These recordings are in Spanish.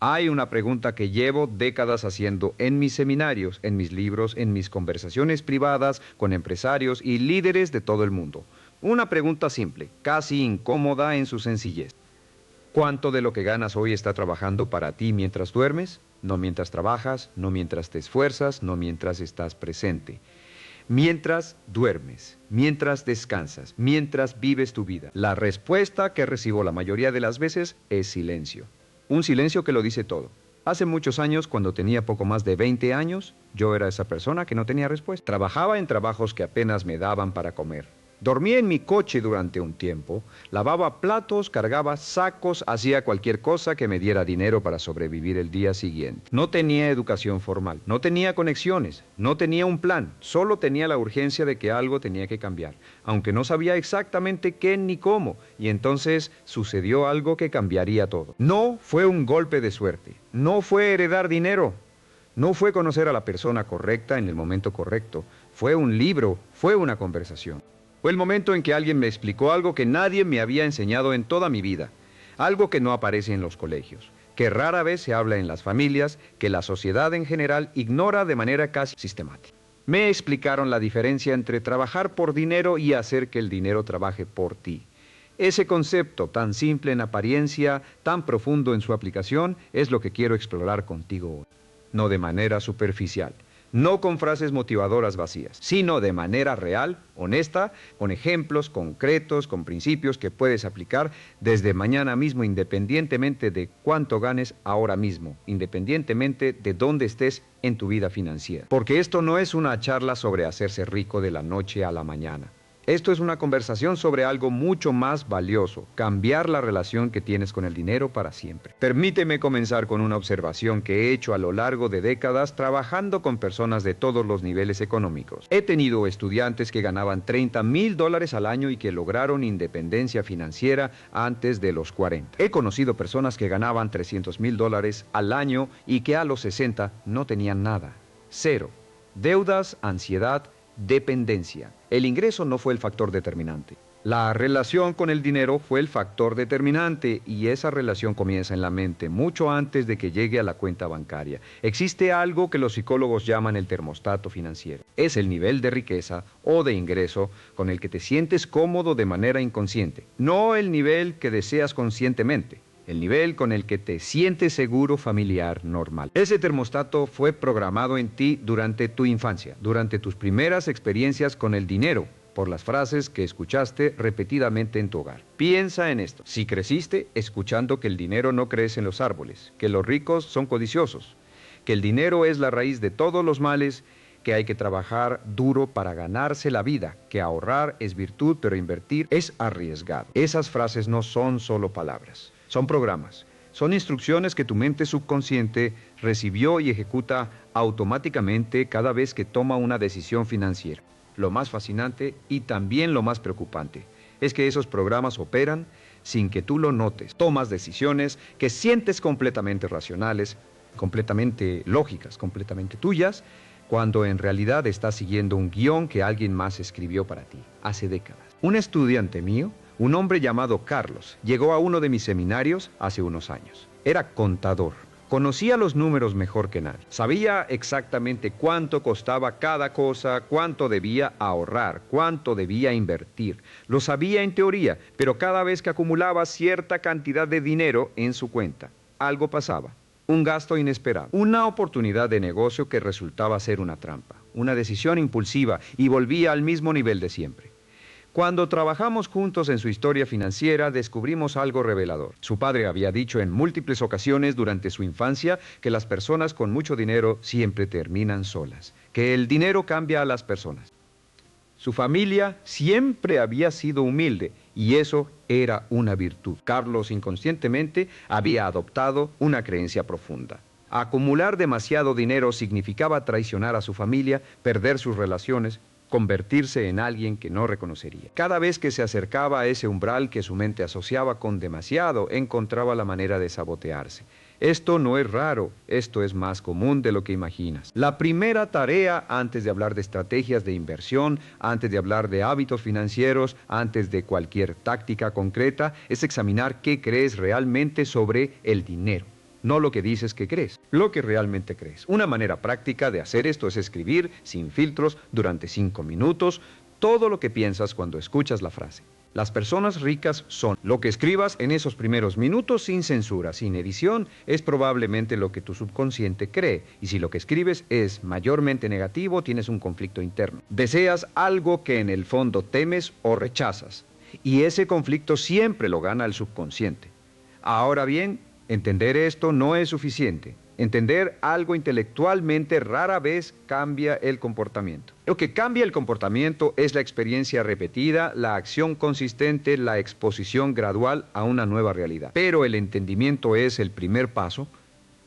Hay una pregunta que llevo décadas haciendo en mis seminarios, en mis libros, en mis conversaciones privadas con empresarios y líderes de todo el mundo. Una pregunta simple, casi incómoda en su sencillez. ¿Cuánto de lo que ganas hoy está trabajando para ti mientras duermes? No mientras trabajas, no mientras te esfuerzas, no mientras estás presente. Mientras duermes, mientras descansas, mientras vives tu vida. La respuesta que recibo la mayoría de las veces es silencio. Un silencio que lo dice todo. Hace muchos años, cuando tenía poco más de 20 años, yo era esa persona que no tenía respuesta. Trabajaba en trabajos que apenas me daban para comer. Dormía en mi coche durante un tiempo, lavaba platos, cargaba sacos, hacía cualquier cosa que me diera dinero para sobrevivir el día siguiente. No tenía educación formal, no tenía conexiones, no tenía un plan, solo tenía la urgencia de que algo tenía que cambiar, aunque no sabía exactamente qué ni cómo, y entonces sucedió algo que cambiaría todo. No fue un golpe de suerte, no fue heredar dinero, no fue conocer a la persona correcta en el momento correcto, fue un libro, fue una conversación. Fue el momento en que alguien me explicó algo que nadie me había enseñado en toda mi vida, algo que no aparece en los colegios, que rara vez se habla en las familias, que la sociedad en general ignora de manera casi sistemática. Me explicaron la diferencia entre trabajar por dinero y hacer que el dinero trabaje por ti. Ese concepto, tan simple en apariencia, tan profundo en su aplicación, es lo que quiero explorar contigo hoy. No de manera superficial. No con frases motivadoras vacías, sino de manera real, honesta, con ejemplos concretos, con principios que puedes aplicar desde mañana mismo, independientemente de cuánto ganes ahora mismo, independientemente de dónde estés en tu vida financiera. Porque esto no es una charla sobre hacerse rico de la noche a la mañana. Esto es una conversación sobre algo mucho más valioso, cambiar la relación que tienes con el dinero para siempre. Permíteme comenzar con una observación que he hecho a lo largo de décadas trabajando con personas de todos los niveles económicos. He tenido estudiantes que ganaban $30,000 al año y que lograron independencia financiera antes de los 40. He conocido personas que ganaban $300,000 al año y que a los 60 no tenían nada. Cero. Deudas, ansiedad, dependencia. El ingreso no fue el factor determinante. La relación con el dinero fue el factor determinante y esa relación comienza en la mente mucho antes de que llegue a la cuenta bancaria. Existe algo que los psicólogos llaman el termostato financiero. Es el nivel de riqueza o de ingreso con el que te sientes cómodo de manera inconsciente, no el nivel que deseas conscientemente. El nivel con el que te sientes seguro, familiar, normal. Ese termostato fue programado en ti durante tu infancia, durante tus primeras experiencias con el dinero, por las frases que escuchaste repetidamente en tu hogar. Piensa en esto. Si creciste escuchando que el dinero no crece en los árboles, que los ricos son codiciosos, que el dinero es la raíz de todos los males, que hay que trabajar duro para ganarse la vida, que ahorrar es virtud, pero invertir es arriesgado. Esas frases no son solo palabras. Son programas, son instrucciones que tu mente subconsciente recibió y ejecuta automáticamente cada vez que toma una decisión financiera. Lo más fascinante y también lo más preocupante es que esos programas operan sin que tú lo notes. Tomas decisiones que sientes completamente racionales, completamente lógicas, completamente tuyas, cuando en realidad estás siguiendo un guión que alguien más escribió para ti hace décadas. Un estudiante mío, un hombre llamado Carlos, llegó a uno de mis seminarios hace unos años. Era contador, conocía los números mejor que nadie. Sabía exactamente cuánto costaba cada cosa, cuánto debía ahorrar, cuánto debía invertir. Lo sabía en teoría, pero cada vez que acumulaba cierta cantidad de dinero en su cuenta, algo pasaba. Un gasto inesperado, una oportunidad de negocio que resultaba ser una trampa, una decisión impulsiva y volvía al mismo nivel de siempre. Cuando trabajamos juntos en su historia financiera, descubrimos algo revelador. Su padre había dicho en múltiples ocasiones durante su infancia que las personas con mucho dinero siempre terminan solas, que el dinero cambia a las personas. Su familia siempre había sido humilde y eso era una virtud. Carlos inconscientemente había adoptado una creencia profunda. Acumular demasiado dinero significaba traicionar a su familia, perder sus relaciones, convertirse en alguien que no reconocería. Cada vez que se acercaba a ese umbral que su mente asociaba con demasiado, encontraba la manera de sabotearse. Esto no es raro, esto es más común de lo que imaginas. La primera tarea, antes de hablar de estrategias de inversión, antes de hablar de hábitos financieros, antes de cualquier táctica concreta, es examinar qué crees realmente sobre el dinero. no lo que dices que crees, lo que realmente crees. Una manera práctica de hacer esto es escribir sin filtros durante 5 minutos todo lo que piensas cuando escuchas la frase. Las personas ricas son lo que escribas en esos primeros minutos sin censura, sin edición, es probablemente lo que tu subconsciente cree. Y si lo que escribes es mayormente negativo, tienes un conflicto interno. Deseas algo que en el fondo temes o rechazas. Y ese conflicto siempre lo gana el subconsciente. Ahora bien, entender esto no es suficiente. Entender algo intelectualmente rara vez cambia el comportamiento. Lo que cambia el comportamiento es la experiencia repetida, la acción consistente, la exposición gradual a una nueva realidad. Pero el entendimiento es el primer paso,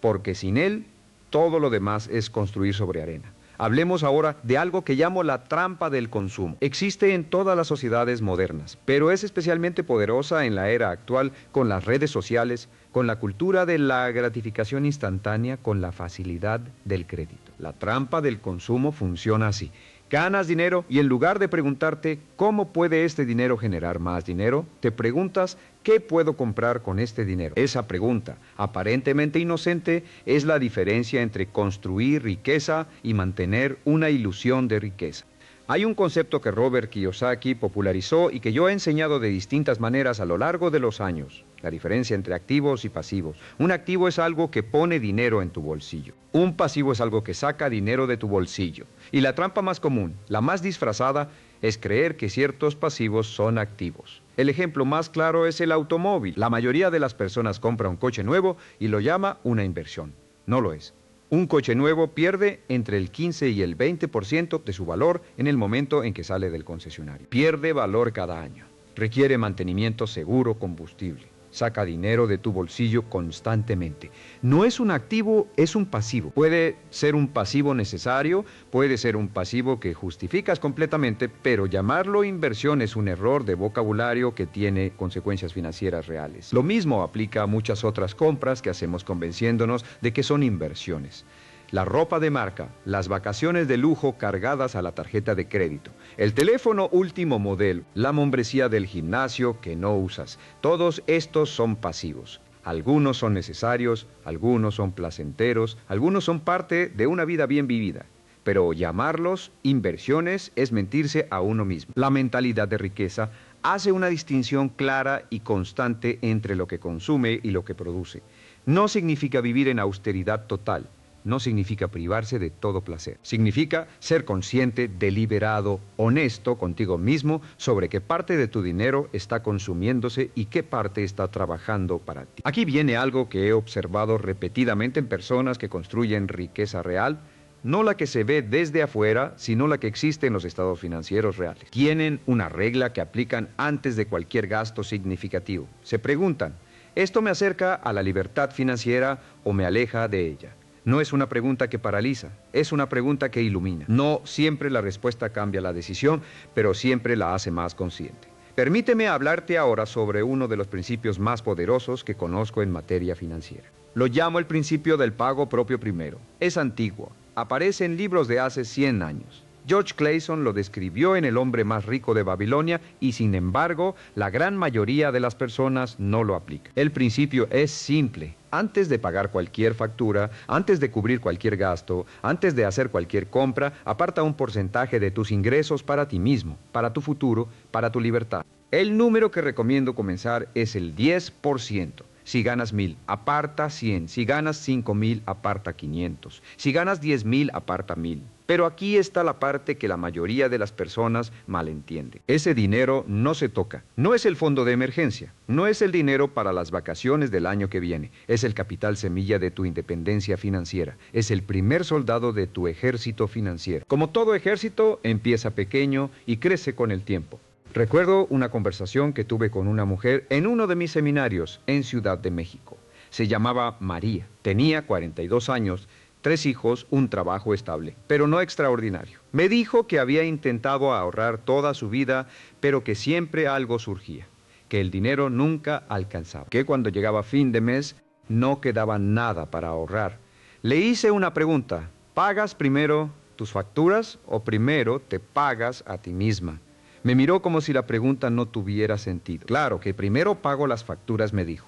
porque sin él, todo lo demás es construir sobre arena. Hablemos ahora de algo que llamo la trampa del consumo. Existe en todas las sociedades modernas, pero es especialmente poderosa en la era actual con las redes sociales, con la cultura de la gratificación instantánea, con la facilidad del crédito. La trampa del consumo funciona así. Ganas dinero y en lugar de preguntarte cómo puede este dinero generar más dinero, te preguntas qué puedo comprar con este dinero. Esa pregunta, aparentemente inocente, es la diferencia entre construir riqueza y mantener una ilusión de riqueza. Hay un concepto que Robert Kiyosaki popularizó y que yo he enseñado de distintas maneras a lo largo de los años. La diferencia entre activos y pasivos. Un activo es algo que pone dinero en tu bolsillo. Un pasivo es algo que saca dinero de tu bolsillo. Y la trampa más común, la más disfrazada, es creer que ciertos pasivos son activos. El ejemplo más claro es el automóvil. La mayoría de las personas compra un coche nuevo y lo llama una inversión. No lo es. Un coche nuevo pierde entre el 15 y el 20% de su valor en el momento en que sale del concesionario. Pierde valor cada año. Requiere mantenimiento seguro, combustible. Saca dinero de tu bolsillo constantemente. No es un activo, es un pasivo. Puede ser un pasivo necesario, puede ser un pasivo que justificas completamente, pero llamarlo inversión es un error de vocabulario que tiene consecuencias financieras reales. Lo mismo aplica a muchas otras compras que hacemos convenciéndonos de que son inversiones. La ropa de marca, las vacaciones de lujo cargadas a la tarjeta de crédito, el teléfono último modelo, la membresía del gimnasio que no usas, todos estos son pasivos. Algunos son necesarios, algunos son placenteros, algunos son parte de una vida bien vivida. Pero llamarlos inversiones es mentirse a uno mismo. La mentalidad de riqueza hace una distinción clara y constante entre lo que consume y lo que produce. No significa vivir en austeridad total. No significa privarse de todo placer. Significa ser consciente, deliberado, honesto contigo mismo sobre qué parte de tu dinero está consumiéndose y qué parte está trabajando para ti. Aquí viene algo que he observado repetidamente en personas que construyen riqueza real, no la que se ve desde afuera, sino la que existe en los estados financieros reales. Tienen una regla que aplican antes de cualquier gasto significativo. Se preguntan, ¿esto me acerca a la libertad financiera o me aleja de ella? No es una pregunta que paraliza, es una pregunta que ilumina. No siempre la respuesta cambia la decisión, pero siempre la hace más consciente. Permíteme hablarte ahora sobre uno de los principios más poderosos que conozco en materia financiera. Lo llamo el principio del pago propio primero. Es antiguo, aparece en libros de hace 100 años. George Clason lo describió en El hombre más rico de Babilonia y sin embargo, la gran mayoría de las personas no lo aplica. El principio es simple. Antes de pagar cualquier factura, antes de cubrir cualquier gasto, antes de hacer cualquier compra, aparta un porcentaje de tus ingresos para ti mismo, para tu futuro, para tu libertad. El número que recomiendo comenzar es el 10%. Si ganas 1,000, aparta 100. Si ganas 5,000, aparta 500. Si ganas 10,000, aparta 1,000. Pero aquí está la parte que la mayoría de las personas malentiende. Ese dinero no se toca. No es el fondo de emergencia. No es el dinero para las vacaciones del año que viene. Es el capital semilla de tu independencia financiera. Es el primer soldado de tu ejército financiero. Como todo ejército, empieza pequeño y crece con el tiempo. Recuerdo una conversación que tuve con una mujer en uno de mis seminarios en Ciudad de México. Se llamaba María. Tenía 42 años, 3 hijos, un trabajo estable, pero no extraordinario. Me dijo que había intentado ahorrar toda su vida, pero que siempre algo surgía, que el dinero nunca alcanzaba, que cuando llegaba fin de mes no quedaba nada para ahorrar. Le hice una pregunta: ¿pagas primero tus facturas o primero te pagas a ti misma? Me miró como si la pregunta no tuviera sentido. Claro que primero pago las facturas, me dijo.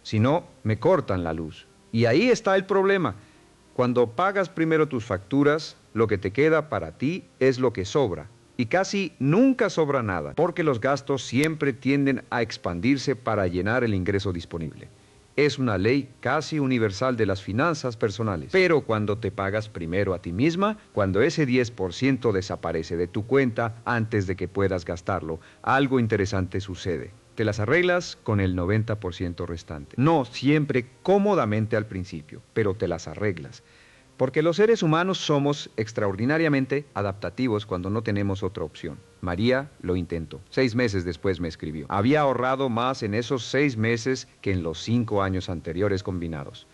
Si no, me cortan la luz. Y ahí está el problema. Cuando pagas primero tus facturas, lo que te queda para ti es lo que sobra. Y casi nunca sobra nada, porque los gastos siempre tienden a expandirse para llenar el ingreso disponible. Es una ley casi universal de las finanzas personales. Pero cuando te pagas primero a ti misma, cuando ese 10% desaparece de tu cuenta antes de que puedas gastarlo, algo interesante sucede. Te las arreglas con el 90% restante. No siempre cómodamente al principio, pero te las arreglas. Porque los seres humanos somos extraordinariamente adaptativos cuando no tenemos otra opción. María lo intentó. 6 meses después me escribió. Había ahorrado más en esos 6 meses que en los 5 años anteriores combinados.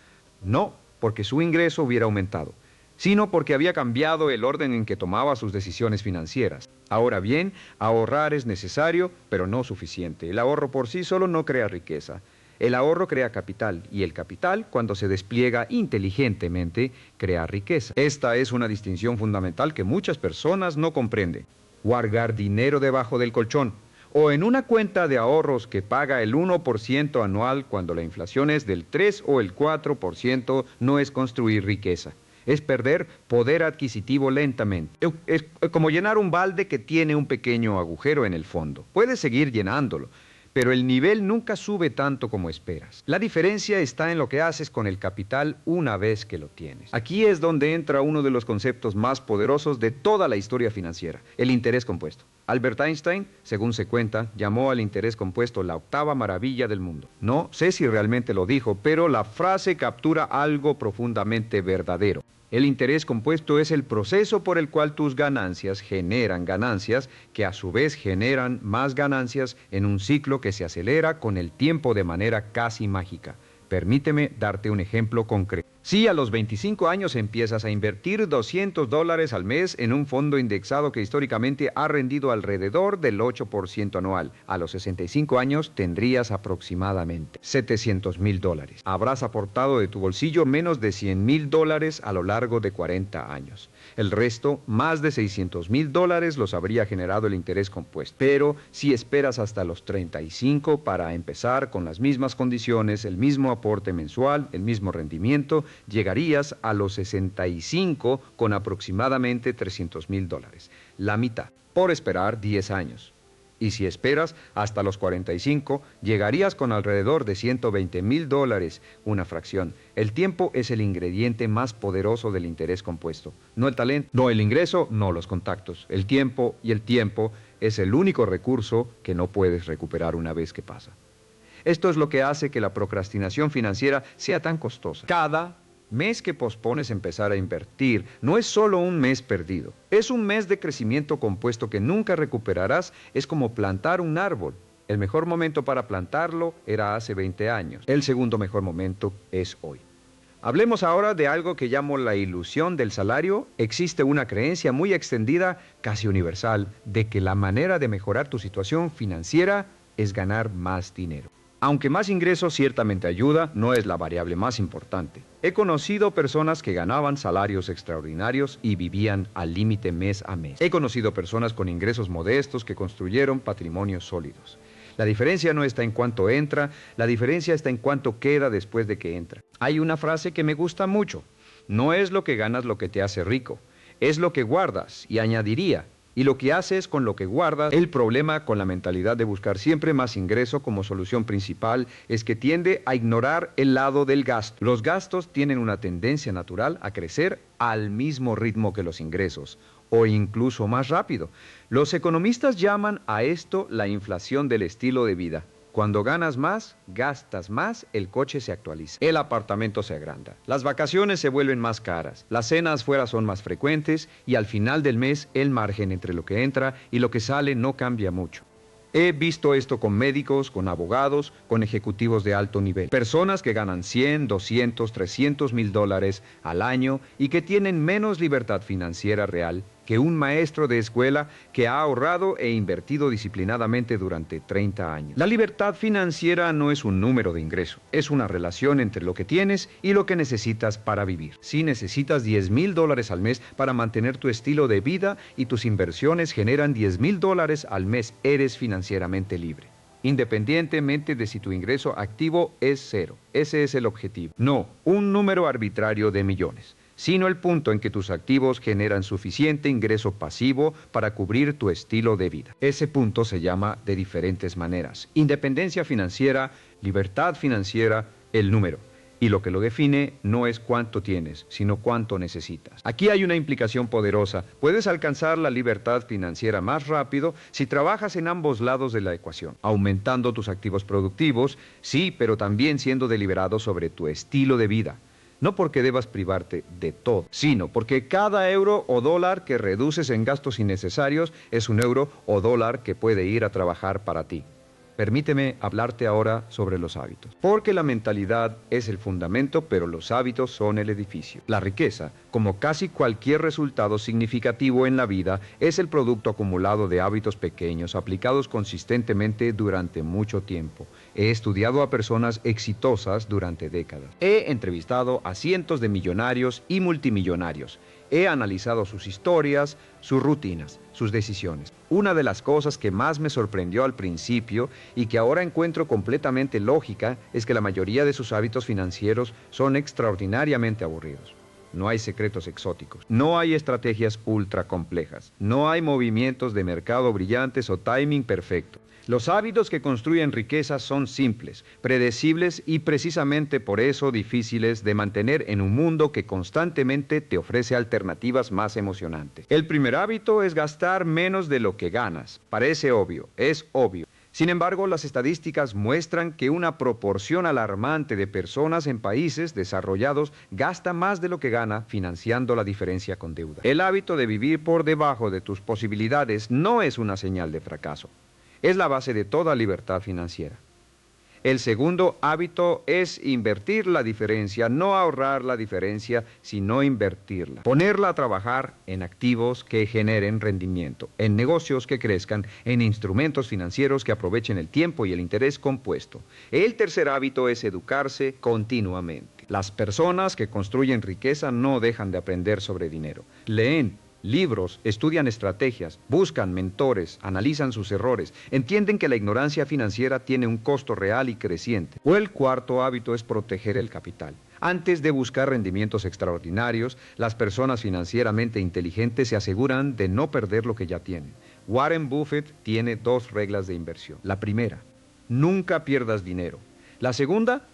No porque su ingreso hubiera aumentado, sino porque había cambiado el orden en que tomaba sus decisiones financieras. Ahora bien, ahorrar es necesario, pero no suficiente. El ahorro por sí solo no crea riqueza. El ahorro crea capital, y el capital, cuando se despliega inteligentemente, crea riqueza. Esta es una distinción fundamental que muchas personas no comprenden. Guardar dinero debajo del colchón, o en una cuenta de ahorros que paga el 1% anual cuando la inflación es del 3 o el 4%, no es construir riqueza. Es perder poder adquisitivo lentamente. Es como llenar un balde que tiene un pequeño agujero en el fondo. Puedes seguir llenándolo, pero el nivel nunca sube tanto como esperas. La diferencia está en lo que haces con el capital una vez que lo tienes. Aquí es donde entra uno de los conceptos más poderosos de toda la historia financiera, el interés compuesto. Albert Einstein, según se cuenta, llamó al interés compuesto la octava maravilla del mundo. No sé si realmente lo dijo, pero la frase captura algo profundamente verdadero. El interés compuesto es el proceso por el cual tus ganancias generan ganancias que a su vez generan más ganancias en un ciclo que se acelera con el tiempo de manera casi mágica. Permíteme darte un ejemplo concreto. Si a los 25 años empiezas a invertir $200 al mes en un fondo indexado que históricamente ha rendido alrededor del 8% anual, a los 65 años tendrías aproximadamente $700,000. Habrás aportado de tu bolsillo menos de $100,000 a lo largo de 40 años. El resto, más de $600,000, los habría generado el interés compuesto. Pero si esperas hasta los 35 para empezar con las mismas condiciones, el mismo aporte mensual, el mismo rendimiento, llegarías a los 65 con aproximadamente $300,000, la mitad, por esperar 10 años. Y si esperas hasta los 45, llegarías con alrededor de $120,000, una fracción. El tiempo es el ingrediente más poderoso del interés compuesto. No el talento, no el ingreso, no los contactos. El tiempo, y el tiempo es el único recurso que no puedes recuperar una vez que pasa. Esto es lo que hace que la procrastinación financiera sea tan costosa. Cada mes que pospones empezar a invertir no es solo un mes perdido. Es un mes de crecimiento compuesto que nunca recuperarás. Es como plantar un árbol. El mejor momento para plantarlo era hace 20 años. El segundo mejor momento es hoy. Hablemos ahora de algo que llamo la ilusión del salario. Existe una creencia muy extendida, casi universal, de que la manera de mejorar tu situación financiera es ganar más dinero. Aunque más ingresos ciertamente ayuda, no es la variable más importante. He conocido personas que ganaban salarios extraordinarios y vivían al límite mes a mes. He conocido personas con ingresos modestos que construyeron patrimonios sólidos. La diferencia no está en cuánto entra, la diferencia está en cuánto queda después de que entra. Hay una frase que me gusta mucho: no es lo que ganas lo que te hace rico, es lo que guardas, y añadiría, y lo que haces con lo que guardas. El problema con la mentalidad de buscar siempre más ingreso como solución principal es que tiende a ignorar el lado del gasto. Los gastos tienen una tendencia natural a crecer al mismo ritmo que los ingresos, o incluso más rápido. Los economistas llaman a esto la inflación del estilo de vida. Cuando ganas más, gastas más, el coche se actualiza, el apartamento se agranda, las vacaciones se vuelven más caras, las cenas fuera son más frecuentes y al final del mes el margen entre lo que entra y lo que sale no cambia mucho. He visto esto con médicos, con abogados, con ejecutivos de alto nivel. Personas que ganan 100, 200, $300,000 al año y que tienen menos libertad financiera real que un maestro de escuela que ha ahorrado e invertido disciplinadamente durante 30 años. La libertad financiera no es un número de ingreso, es una relación entre lo que tienes y lo que necesitas para vivir. Si necesitas $10,000 al mes para mantener tu estilo de vida y tus inversiones generan $10,000 al mes, eres financieramente libre. independientemente de si tu ingreso activo es cero. Ese es el objetivo. No un número arbitrario de millones, sino el punto en que tus activos generan suficiente ingreso pasivo para cubrir tu estilo de vida. Ese punto se llama de diferentes maneras: independencia financiera, libertad financiera, el número. Y lo que lo define no es cuánto tienes, sino cuánto necesitas. Aquí hay una implicación poderosa. Puedes alcanzar la libertad financiera más rápido si trabajas en ambos lados de la ecuación, aumentando tus activos productivos, sí, pero también siendo deliberado sobre tu estilo de vida. No porque debas privarte de todo, sino porque cada euro o dólar que reduces en gastos innecesarios es un euro o dólar que puede ir a trabajar para ti. Permíteme hablarte ahora sobre los hábitos, porque la mentalidad es el fundamento, pero los hábitos son el edificio. La riqueza, como casi cualquier resultado significativo en la vida, es el producto acumulado de hábitos pequeños aplicados consistentemente durante mucho tiempo. He estudiado a personas exitosas durante décadas. He entrevistado a cientos de millonarios y multimillonarios. He analizado sus historias, sus rutinas, sus decisiones. Una de las cosas que más me sorprendió al principio y que ahora encuentro completamente lógica es que la mayoría de sus hábitos financieros son extraordinariamente aburridos. No hay secretos exóticos, no hay estrategias ultra complejas, no hay movimientos de mercado brillantes o timing perfecto. Los hábitos que construyen riqueza son simples, predecibles y precisamente por eso difíciles de mantener en un mundo que constantemente te ofrece alternativas más emocionantes. El primer hábito es gastar menos de lo que ganas. Parece obvio, es obvio. Sin embargo, las estadísticas muestran que una proporción alarmante de personas en países desarrollados gasta más de lo que gana financiando la diferencia con deuda. El hábito de vivir por debajo de tus posibilidades no es una señal de fracaso. Es la base de toda libertad financiera. El segundo hábito es invertir la diferencia, no ahorrar la diferencia, sino invertirla. Ponerla a trabajar en activos que generen rendimiento, en negocios que crezcan, en instrumentos financieros que aprovechen el tiempo y el interés compuesto. El tercer hábito es educarse continuamente. Las personas que construyen riqueza no dejan de aprender sobre dinero. Leen libros, estudian estrategias, buscan mentores, analizan sus errores, entienden que la ignorancia financiera tiene un costo real y creciente. O el cuarto hábito es proteger el capital. Antes de buscar rendimientos extraordinarios, las personas financieramente inteligentes se aseguran de no perder lo que ya tienen. Warren Buffett tiene 2 reglas de inversión. La primera, nunca pierdas dinero. La segunda,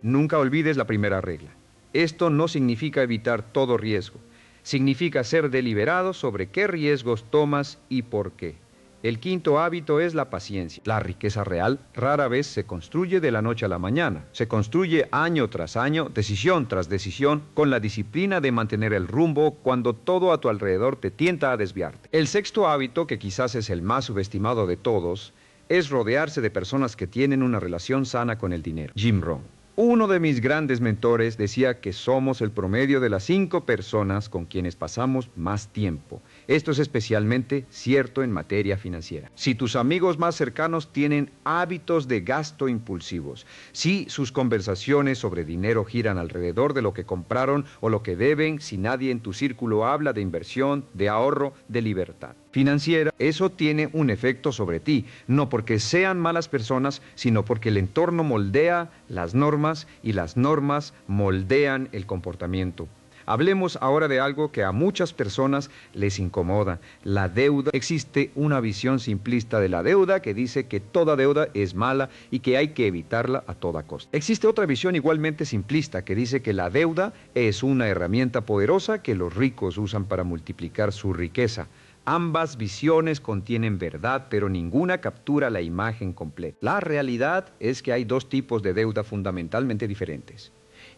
nunca olvides la primera regla. Esto no significa evitar todo riesgo. Significa ser deliberado sobre qué riesgos tomas y por qué. El quinto hábito es la paciencia. La riqueza real rara vez se construye de la noche a la mañana. Se construye año tras año, decisión tras decisión, con la disciplina de mantener el rumbo cuando todo a tu alrededor te tienta a desviarte. El sexto hábito, que quizás es el más subestimado de todos, es rodearse de personas que tienen una relación sana con el dinero. Jim Rohn, uno de mis grandes mentores, decía que somos el promedio de las 5 personas con quienes pasamos más tiempo. Esto es especialmente cierto en materia financiera. Si tus amigos más cercanos tienen hábitos de gasto impulsivos, si sus conversaciones sobre dinero giran alrededor de lo que compraron o lo que deben, si nadie en tu círculo habla de inversión, de ahorro, de libertad financiera, eso tiene un efecto sobre ti, no porque sean malas personas, sino porque el entorno moldea las normas y las normas moldean el comportamiento. Hablemos ahora de algo que a muchas personas les incomoda, la deuda. Existe una visión simplista de la deuda que dice que toda deuda es mala y que hay que evitarla a toda costa. Existe otra visión igualmente simplista que dice que la deuda es una herramienta poderosa que los ricos usan para multiplicar su riqueza. Ambas visiones contienen verdad, pero ninguna captura la imagen completa. La realidad es que hay 2 tipos de deuda fundamentalmente diferentes,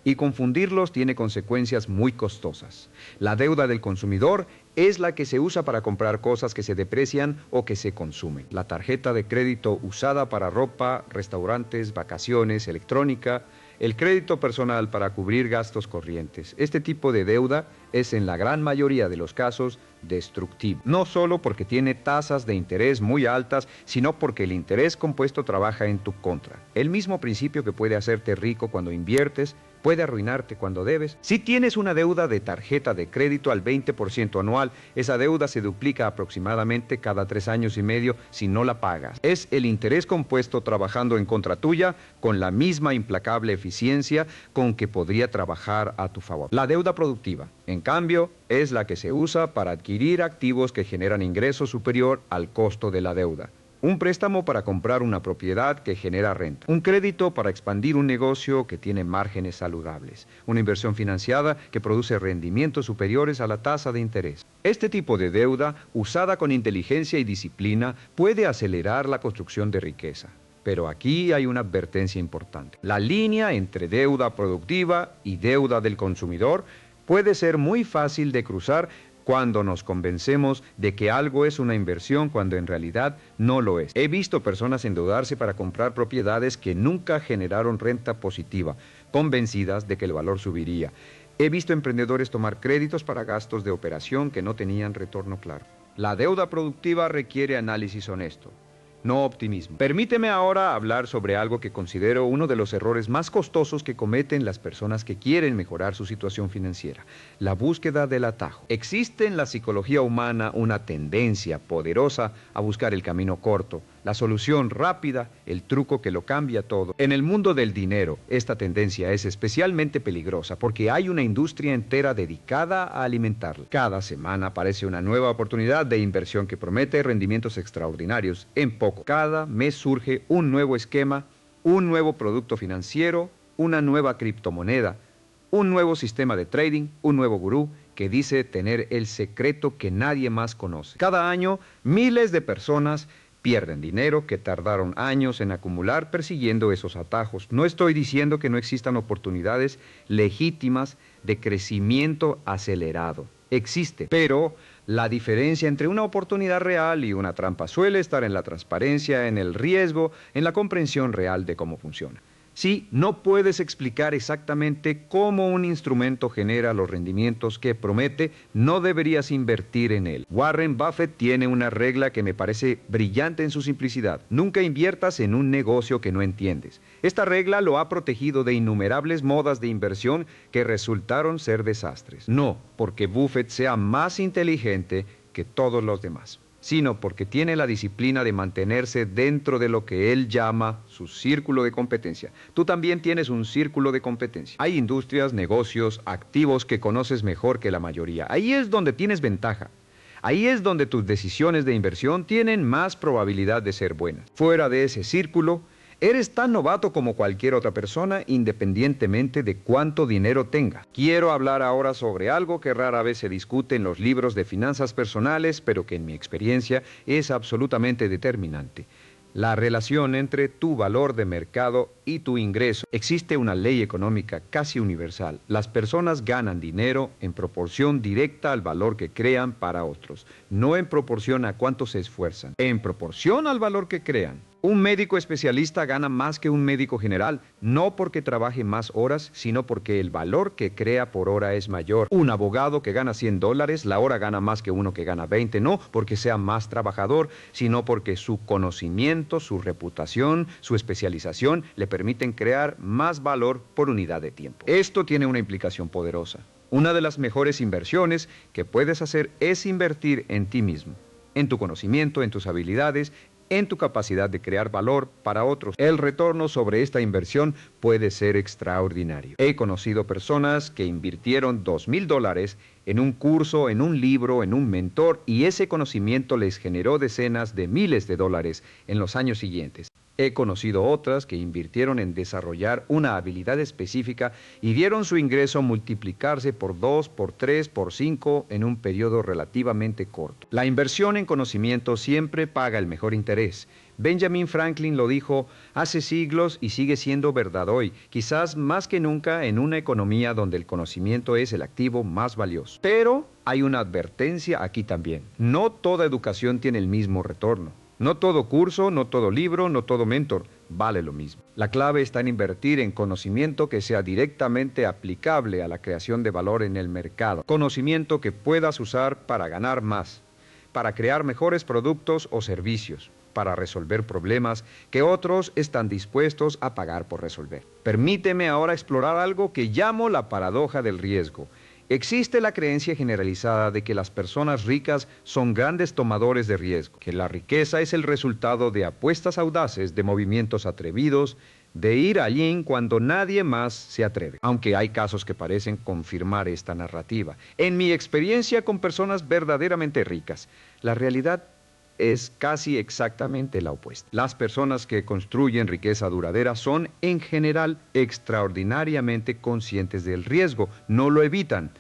y confundirlos tiene consecuencias muy costosas. La deuda del consumidor es la que se usa para comprar cosas que se deprecian o que se consumen. La tarjeta de crédito usada para ropa, restaurantes, vacaciones, electrónica, el crédito personal para cubrir gastos corrientes. Este tipo de deuda es en la gran mayoría de los casos destructivo. No solo porque tiene tasas de interés muy altas, sino porque el interés compuesto trabaja en tu contra. El mismo principio que puede hacerte rico cuando inviertes, puede arruinarte cuando debes. Si tienes una deuda de tarjeta de crédito al 20% anual, esa deuda se duplica aproximadamente cada 3 años y medio si no la pagas. Es el interés compuesto trabajando en contra tuya con la misma implacable eficiencia con que podría trabajar a tu favor. La deuda productiva, en cambio, es la que se usa para adquirir activos que generan ingreso superior al costo de la deuda. Un préstamo para comprar una propiedad que genera renta. Un crédito para expandir un negocio que tiene márgenes saludables. Una inversión financiada que produce rendimientos superiores a la tasa de interés. Este tipo de deuda, usada con inteligencia y disciplina, puede acelerar la construcción de riqueza. Pero aquí hay una advertencia importante. La línea entre deuda productiva y deuda del consumidor puede ser muy fácil de cruzar cuando nos convencemos de que algo es una inversión cuando en realidad no lo es. He visto personas endeudarse para comprar propiedades que nunca generaron renta positiva, convencidas de que el valor subiría. He visto emprendedores tomar créditos para gastos de operación que no tenían retorno claro. La deuda productiva requiere análisis honesto, no optimismo. Permíteme ahora hablar sobre algo que considero uno de los errores más costosos que cometen las personas que quieren mejorar su situación financiera: la búsqueda del atajo. Existe en la psicología humana una tendencia poderosa a buscar el camino corto, la solución rápida, el truco que lo cambia todo. En el mundo del dinero, esta tendencia es especialmente peligrosa porque hay una industria entera dedicada a alimentarla. Cada semana aparece una nueva oportunidad de inversión que promete rendimientos extraordinarios en poco. Cada mes surge un nuevo esquema, un nuevo producto financiero, una nueva criptomoneda, un nuevo sistema de trading, un nuevo gurú que dice tener el secreto que nadie más conoce. Cada año, miles de personas pierden dinero que tardaron años en acumular persiguiendo esos atajos. No estoy diciendo que no existan oportunidades legítimas de crecimiento acelerado. Existe, pero la diferencia entre una oportunidad real y una trampa suele estar en la transparencia, en el riesgo, en la comprensión real de cómo funciona. Si no puedes explicar exactamente cómo un instrumento genera los rendimientos que promete, no deberías invertir en él. Warren Buffett tiene una regla que me parece brillante en su simplicidad: nunca inviertas en un negocio que no entiendes. Esta regla lo ha protegido de innumerables modas de inversión que resultaron ser desastres. No porque Buffett sea más inteligente que todos los demás, sino porque tiene la disciplina de mantenerse dentro de lo que él llama su círculo de competencia. Tú también tienes un círculo de competencia. Hay industrias, negocios, activos que conoces mejor que la mayoría. Ahí es donde tienes ventaja. Ahí es donde tus decisiones de inversión tienen más probabilidad de ser buenas. Fuera de ese círculo, eres tan novato como cualquier otra persona, independientemente de cuánto dinero tenga. Quiero hablar ahora sobre algo que rara vez se discute en los libros de finanzas personales, pero que en mi experiencia es absolutamente determinante: la relación entre tu valor de mercado y tu ingreso. Existe una ley económica casi universal: las personas ganan dinero en proporción directa al valor que crean para otros, no en proporción a cuánto se esfuerzan, en proporción al valor que crean. Un médico especialista gana más que un médico general, no porque trabaje más horas, sino porque el valor que crea por hora es mayor. Un abogado que gana $100, la hora gana más que uno que gana 20, no porque sea más trabajador, sino porque su conocimiento, su reputación, su especialización le permiten crear más valor por unidad de tiempo. Esto tiene una implicación poderosa. Una de las mejores inversiones que puedes hacer es invertir en ti mismo, en tu conocimiento, en tus habilidades, en tu capacidad de crear valor para otros. El retorno sobre esta inversión puede ser extraordinario. He conocido personas que invirtieron $2,000 en un curso, en un libro, en un mentor, y ese conocimiento les generó decenas de miles de dólares en los años siguientes. He conocido otras que invirtieron en desarrollar una habilidad específica y vieron su ingreso multiplicarse por 2, por 3, por 5 en un periodo relativamente corto. La inversión en conocimiento siempre paga el mejor interés. Benjamin Franklin lo dijo hace siglos y sigue siendo verdad hoy, quizás más que nunca en una economía donde el conocimiento es el activo más valioso. Pero hay una advertencia aquí también: no toda educación tiene el mismo retorno. No todo curso, no todo libro, no todo mentor vale lo mismo. La clave está en invertir en conocimiento que sea directamente aplicable a la creación de valor en el mercado. Conocimiento que puedas usar para ganar más, para crear mejores productos o servicios, para resolver problemas que otros están dispuestos a pagar por resolver. Permíteme ahora explorar algo que llamo la paradoja del riesgo. Existe la creencia generalizada de que las personas ricas son grandes tomadores de riesgo, que la riqueza es el resultado de apuestas audaces, de movimientos atrevidos, de ir allí cuando nadie más se atreve, aunque hay casos que parecen confirmar esta narrativa. En mi experiencia con personas verdaderamente ricas, la realidad es casi exactamente la opuesta. Las personas que construyen riqueza duradera son, en general, extraordinariamente conscientes del riesgo. No lo evitan,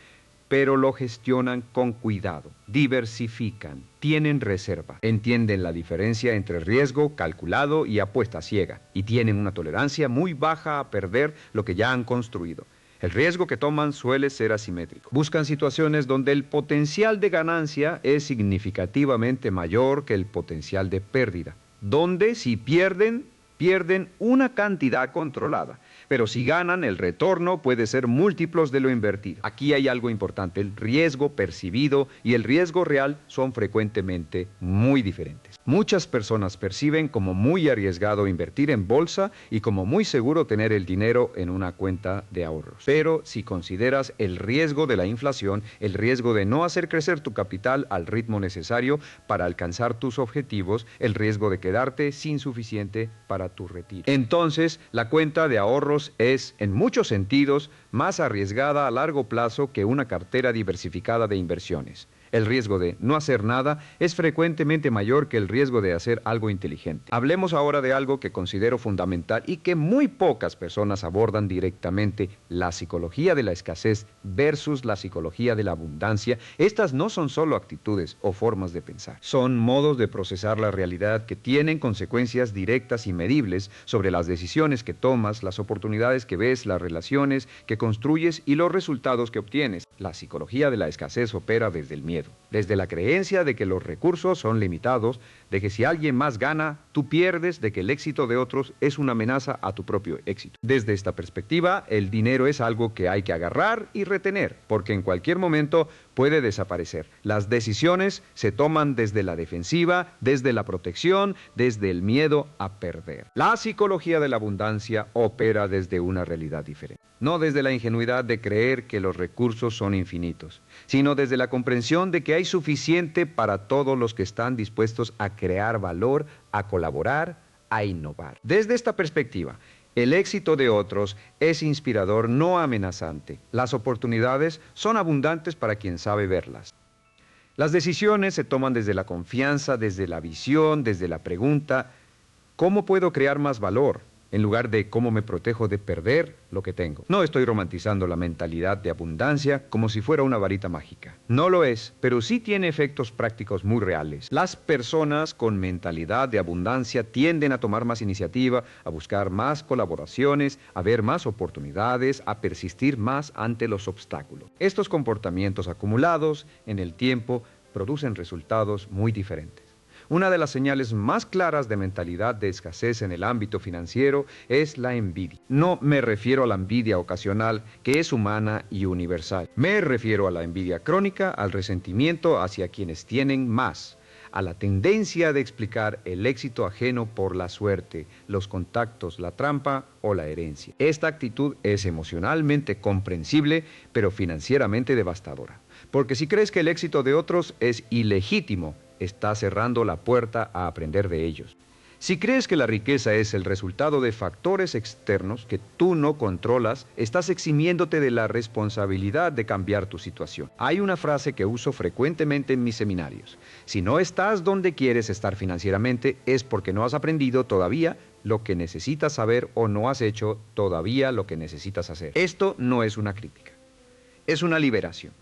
pero lo gestionan con cuidado, diversifican, tienen reserva, entienden la diferencia entre riesgo calculado y apuesta ciega, y tienen una tolerancia muy baja a perder lo que ya han construido. El riesgo que toman suele ser asimétrico. Buscan situaciones donde el potencial de ganancia es significativamente mayor que el potencial de pérdida, donde si pierden una cantidad controlada, pero si ganan, el retorno puede ser múltiplos de lo invertido. Aquí hay algo importante: el riesgo percibido y el riesgo real son frecuentemente muy diferentes. Muchas personas perciben como muy arriesgado invertir en bolsa y como muy seguro tener el dinero en una cuenta de ahorros. Pero si consideras el riesgo de la inflación, el riesgo de no hacer crecer tu capital al ritmo necesario para alcanzar tus objetivos, el riesgo de quedarte sin suficiente para tu retiro, entonces la cuenta de ahorros es, en muchos sentidos, más arriesgada a largo plazo que una cartera diversificada de inversiones. El riesgo de no hacer nada es frecuentemente mayor que el riesgo de hacer algo inteligente. Hablemos ahora de algo que considero fundamental y que muy pocas personas abordan directamente: la psicología de la escasez versus la psicología de la abundancia. Estas no son solo actitudes o formas de pensar, son modos de procesar la realidad que tienen consecuencias directas y medibles sobre las decisiones que tomas, las oportunidades que ves, las relaciones que construyes y los resultados que obtienes. La psicología de la escasez opera desde el miedo, desde la creencia de que los recursos son limitados, de que si alguien más gana, tú pierdes, de que el éxito de otros es una amenaza a tu propio éxito. Desde esta perspectiva, el dinero es algo que hay que agarrar y retener, porque en cualquier momento puede desaparecer. Las decisiones se toman desde la defensiva, desde la protección, desde el miedo a perder. La psicología de la abundancia opera desde una realidad diferente. No desde la ingenuidad de creer que los recursos son infinitos, sino desde la comprensión de que hay suficiente para todos los que están dispuestos a crear valor, a colaborar, a innovar. Desde esta perspectiva, el éxito de otros es inspirador, no amenazante. Las oportunidades son abundantes para quien sabe verlas. Las decisiones se toman desde la confianza, desde la visión, desde la pregunta: ¿cómo puedo crear más valor?, en lugar de cómo me protejo de perder lo que tengo. No estoy romantizando la mentalidad de abundancia como si fuera una varita mágica. No lo es, pero sí tiene efectos prácticos muy reales. Las personas con mentalidad de abundancia tienden a tomar más iniciativa, a buscar más colaboraciones, a ver más oportunidades, a persistir más ante los obstáculos. Estos comportamientos acumulados en el tiempo producen resultados muy diferentes. Una de las señales más claras de mentalidad de escasez en el ámbito financiero es la envidia. No me refiero a la envidia ocasional, que es humana y universal. Me refiero a la envidia crónica, al resentimiento hacia quienes tienen más, a la tendencia de explicar el éxito ajeno por la suerte, los contactos, la trampa o la herencia. Esta actitud es emocionalmente comprensible, pero financieramente devastadora. Porque si crees que el éxito de otros es ilegítimo, estás cerrando la puerta a aprender de ellos. Si crees que la riqueza es el resultado de factores externos que tú no controlas, estás eximiéndote de la responsabilidad de cambiar tu situación. Hay una frase que uso frecuentemente en mis seminarios: si no estás donde quieres estar financieramente, es porque no has aprendido todavía lo que necesitas saber o no has hecho todavía lo que necesitas hacer. Esto no es una crítica, es una liberación.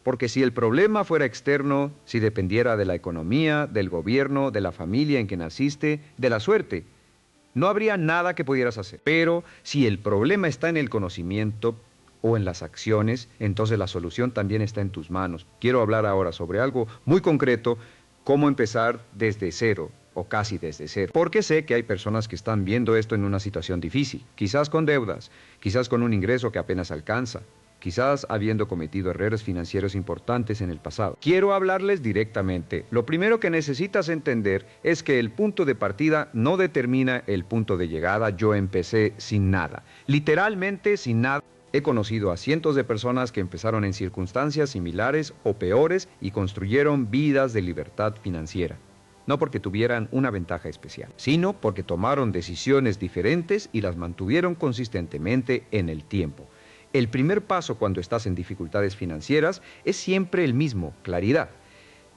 Porque si el problema fuera externo, si dependiera de la economía, del gobierno, de la familia en que naciste, de la suerte, no habría nada que pudieras hacer. Pero si el problema está en el conocimiento o en las acciones, entonces la solución también está en tus manos. Quiero hablar ahora sobre algo muy concreto: cómo empezar desde cero o casi desde cero. Porque sé que hay personas que están viendo esto en una situación difícil, quizás con deudas, quizás con un ingreso que apenas alcanza, quizás habiendo cometido errores financieros importantes en el pasado. Quiero hablarles directamente. Lo primero que necesitas entender es que el punto de partida no determina el punto de llegada. Yo empecé sin nada, literalmente sin nada. He conocido a cientos de personas que empezaron en circunstancias similares o peores y construyeron vidas de libertad financiera. No porque tuvieran una ventaja especial, sino porque tomaron decisiones diferentes y las mantuvieron consistentemente en el tiempo. El primer paso cuando estás en dificultades financieras es siempre el mismo: claridad.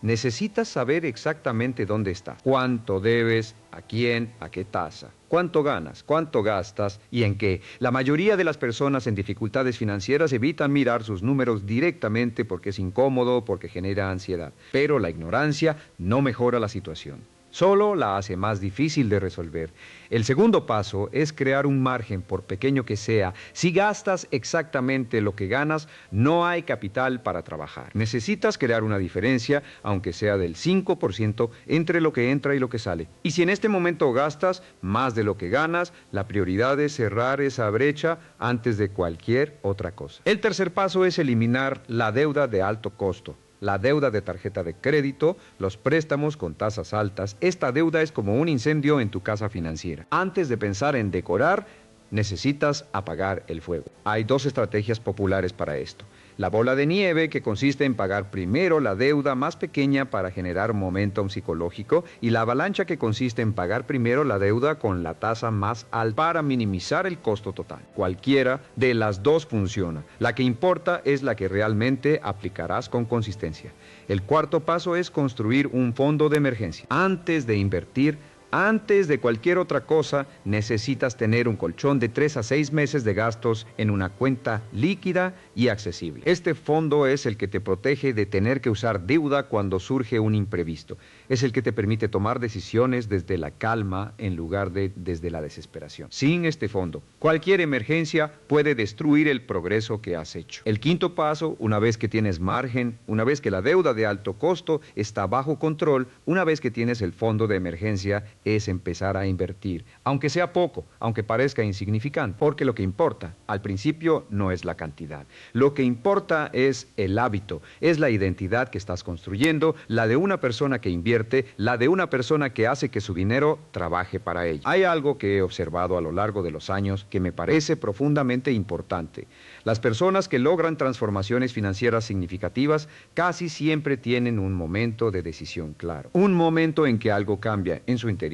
Necesitas saber exactamente dónde estás, cuánto debes, a quién, a qué tasa, cuánto ganas, cuánto gastas y en qué. La mayoría de las personas en dificultades financieras evitan mirar sus números directamente porque es incómodo, porque genera ansiedad. Pero la ignorancia no mejora la situación. Solo la hace más difícil de resolver. El segundo paso es crear un margen, por pequeño que sea. Si gastas exactamente lo que ganas, no hay capital para trabajar. Necesitas crear una diferencia, aunque sea del 5%, entre lo que entra y lo que sale. Y si en este momento gastas más de lo que ganas, la prioridad es cerrar esa brecha antes de cualquier otra cosa. El tercer paso es eliminar la deuda de alto costo. La deuda de tarjeta de crédito, los préstamos con tasas altas. Esta deuda es como un incendio en tu casa financiera. Antes de pensar en decorar, necesitas apagar el fuego. Hay dos estrategias populares para esto. La bola de nieve, que consiste en pagar primero la deuda más pequeña para generar momentum psicológico, y la avalancha, que consiste en pagar primero la deuda con la tasa más alta para minimizar el costo total. Cualquiera de las dos funciona. La que importa es la que realmente aplicarás con consistencia. El cuarto paso es construir un fondo de emergencia. Antes de invertir, antes de cualquier otra cosa, necesitas tener un colchón de 3 a 6 meses de gastos en una cuenta líquida y accesible. Este fondo es el que te protege de tener que usar deuda cuando surge un imprevisto. Es el que te permite tomar decisiones desde la calma en lugar de desde la desesperación. Sin este fondo, cualquier emergencia puede destruir el progreso que has hecho. El quinto paso, una vez que tienes margen, una vez que la deuda de alto costo está bajo control, una vez que tienes el fondo de emergencia, es empezar a invertir, aunque sea poco, aunque parezca insignificante, porque lo que importa al principio no es la cantidad. Lo que importa es el hábito, es la identidad que estás construyendo, la de una persona que invierte, la de una persona que hace que su dinero trabaje para ella. Hay algo que he observado a lo largo de los años que me parece profundamente importante. Las personas que logran transformaciones financieras significativas casi siempre tienen un momento de decisión claro, un momento en que algo cambia en su interior.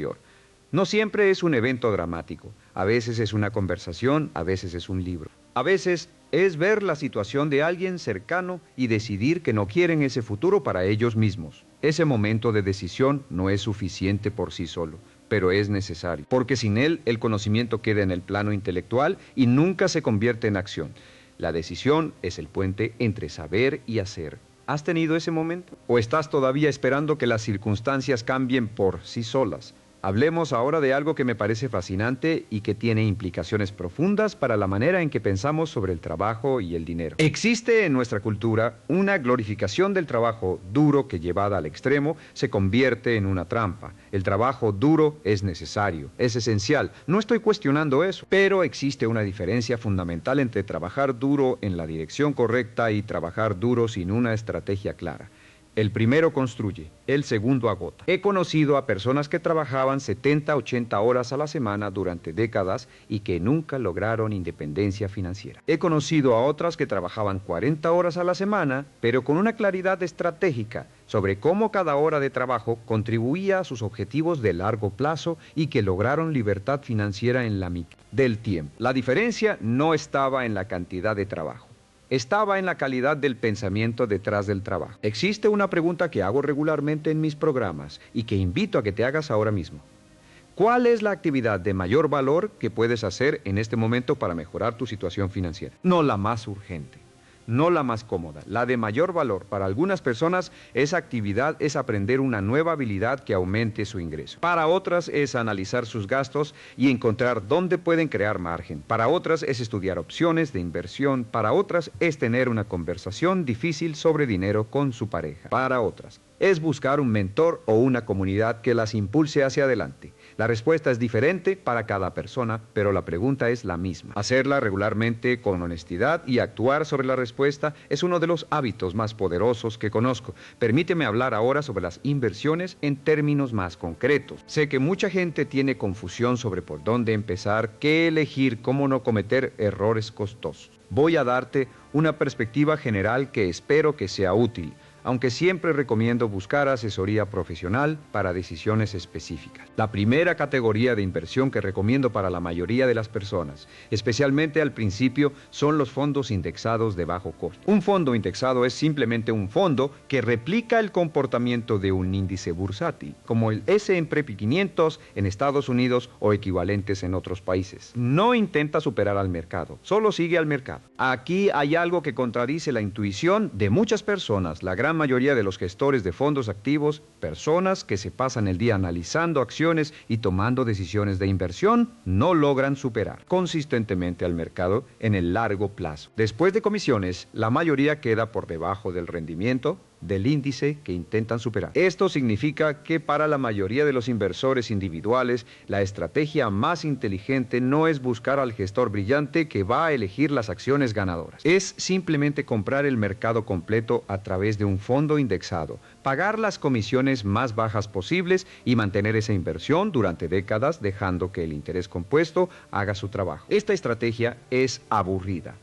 No siempre es un evento dramático, a veces es una conversación, a veces es un libro. A veces es ver la situación de alguien cercano y decidir que no quieren ese futuro para ellos mismos. Ese momento de decisión no es suficiente por sí solo, pero es necesario, porque sin él el conocimiento queda en el plano intelectual y nunca se convierte en acción. La decisión es el puente entre saber y hacer. ¿Has tenido ese momento? ¿O estás todavía esperando que las circunstancias cambien por sí solas? Hablemos ahora de algo que me parece fascinante y que tiene implicaciones profundas para la manera en que pensamos sobre el trabajo y el dinero. Existe en nuestra cultura una glorificación del trabajo duro que, llevada al extremo, se convierte en una trampa. El trabajo duro es necesario, es esencial. No estoy cuestionando eso, pero existe una diferencia fundamental entre trabajar duro en la dirección correcta y trabajar duro sin una estrategia clara. El primero construye, el segundo agota. He conocido a personas que trabajaban 70, 80 horas a la semana durante décadas y que nunca lograron independencia financiera. He conocido a otras que trabajaban 40 horas a la semana, pero con una claridad estratégica sobre cómo cada hora de trabajo contribuía a sus objetivos de largo plazo y que lograron libertad financiera en la mitad del tiempo. La diferencia no estaba en la cantidad de trabajo. Estaba en la calidad del pensamiento detrás del trabajo. Existe una pregunta que hago regularmente en mis programas y que invito a que te hagas ahora mismo. ¿Cuál es la actividad de mayor valor que puedes hacer en este momento para mejorar tu situación financiera? No la más urgente, no la más cómoda. La de mayor valor para algunas personas, esa actividad es aprender una nueva habilidad que aumente su ingreso. Para otras es analizar sus gastos y encontrar dónde pueden crear margen. Para otras es estudiar opciones de inversión. Para otras es tener una conversación difícil sobre dinero con su pareja. Para otras es buscar un mentor o una comunidad que las impulse hacia adelante. La respuesta es diferente para cada persona, pero la pregunta es la misma. Hacerla regularmente con honestidad y actuar sobre la respuesta es uno de los hábitos más poderosos que conozco. Permíteme hablar ahora sobre las inversiones en términos más concretos. Sé que mucha gente tiene confusión sobre por dónde empezar, qué elegir, cómo no cometer errores costosos. Voy a darte una perspectiva general que espero que sea útil, aunque siempre recomiendo buscar asesoría profesional para decisiones específicas. La primera categoría de inversión que recomiendo para la mayoría de las personas, especialmente al principio, son los fondos indexados de bajo costo. Un fondo indexado es simplemente un fondo que replica el comportamiento de un índice bursátil, como el S&P 500 en Estados Unidos o equivalentes en otros países. No intenta superar al mercado, solo sigue al mercado. Aquí hay algo que contradice la intuición de muchas personas, la gran mayoría de los gestores de fondos activos, personas que se pasan el día analizando acciones y tomando decisiones de inversión, no logran superar consistentemente al mercado en el largo plazo. Después de comisiones, la mayoría queda por debajo del rendimiento del índice que intentan superar. Esto significa que para la mayoría de los inversores individuales, la estrategia más inteligente no es buscar al gestor brillante que va a elegir las acciones ganadoras. Es simplemente comprar el mercado completo a través de un fondo indexado, pagar las comisiones más bajas posibles y mantener esa inversión durante décadas, dejando que el interés compuesto haga su trabajo. Esta estrategia es aburrida.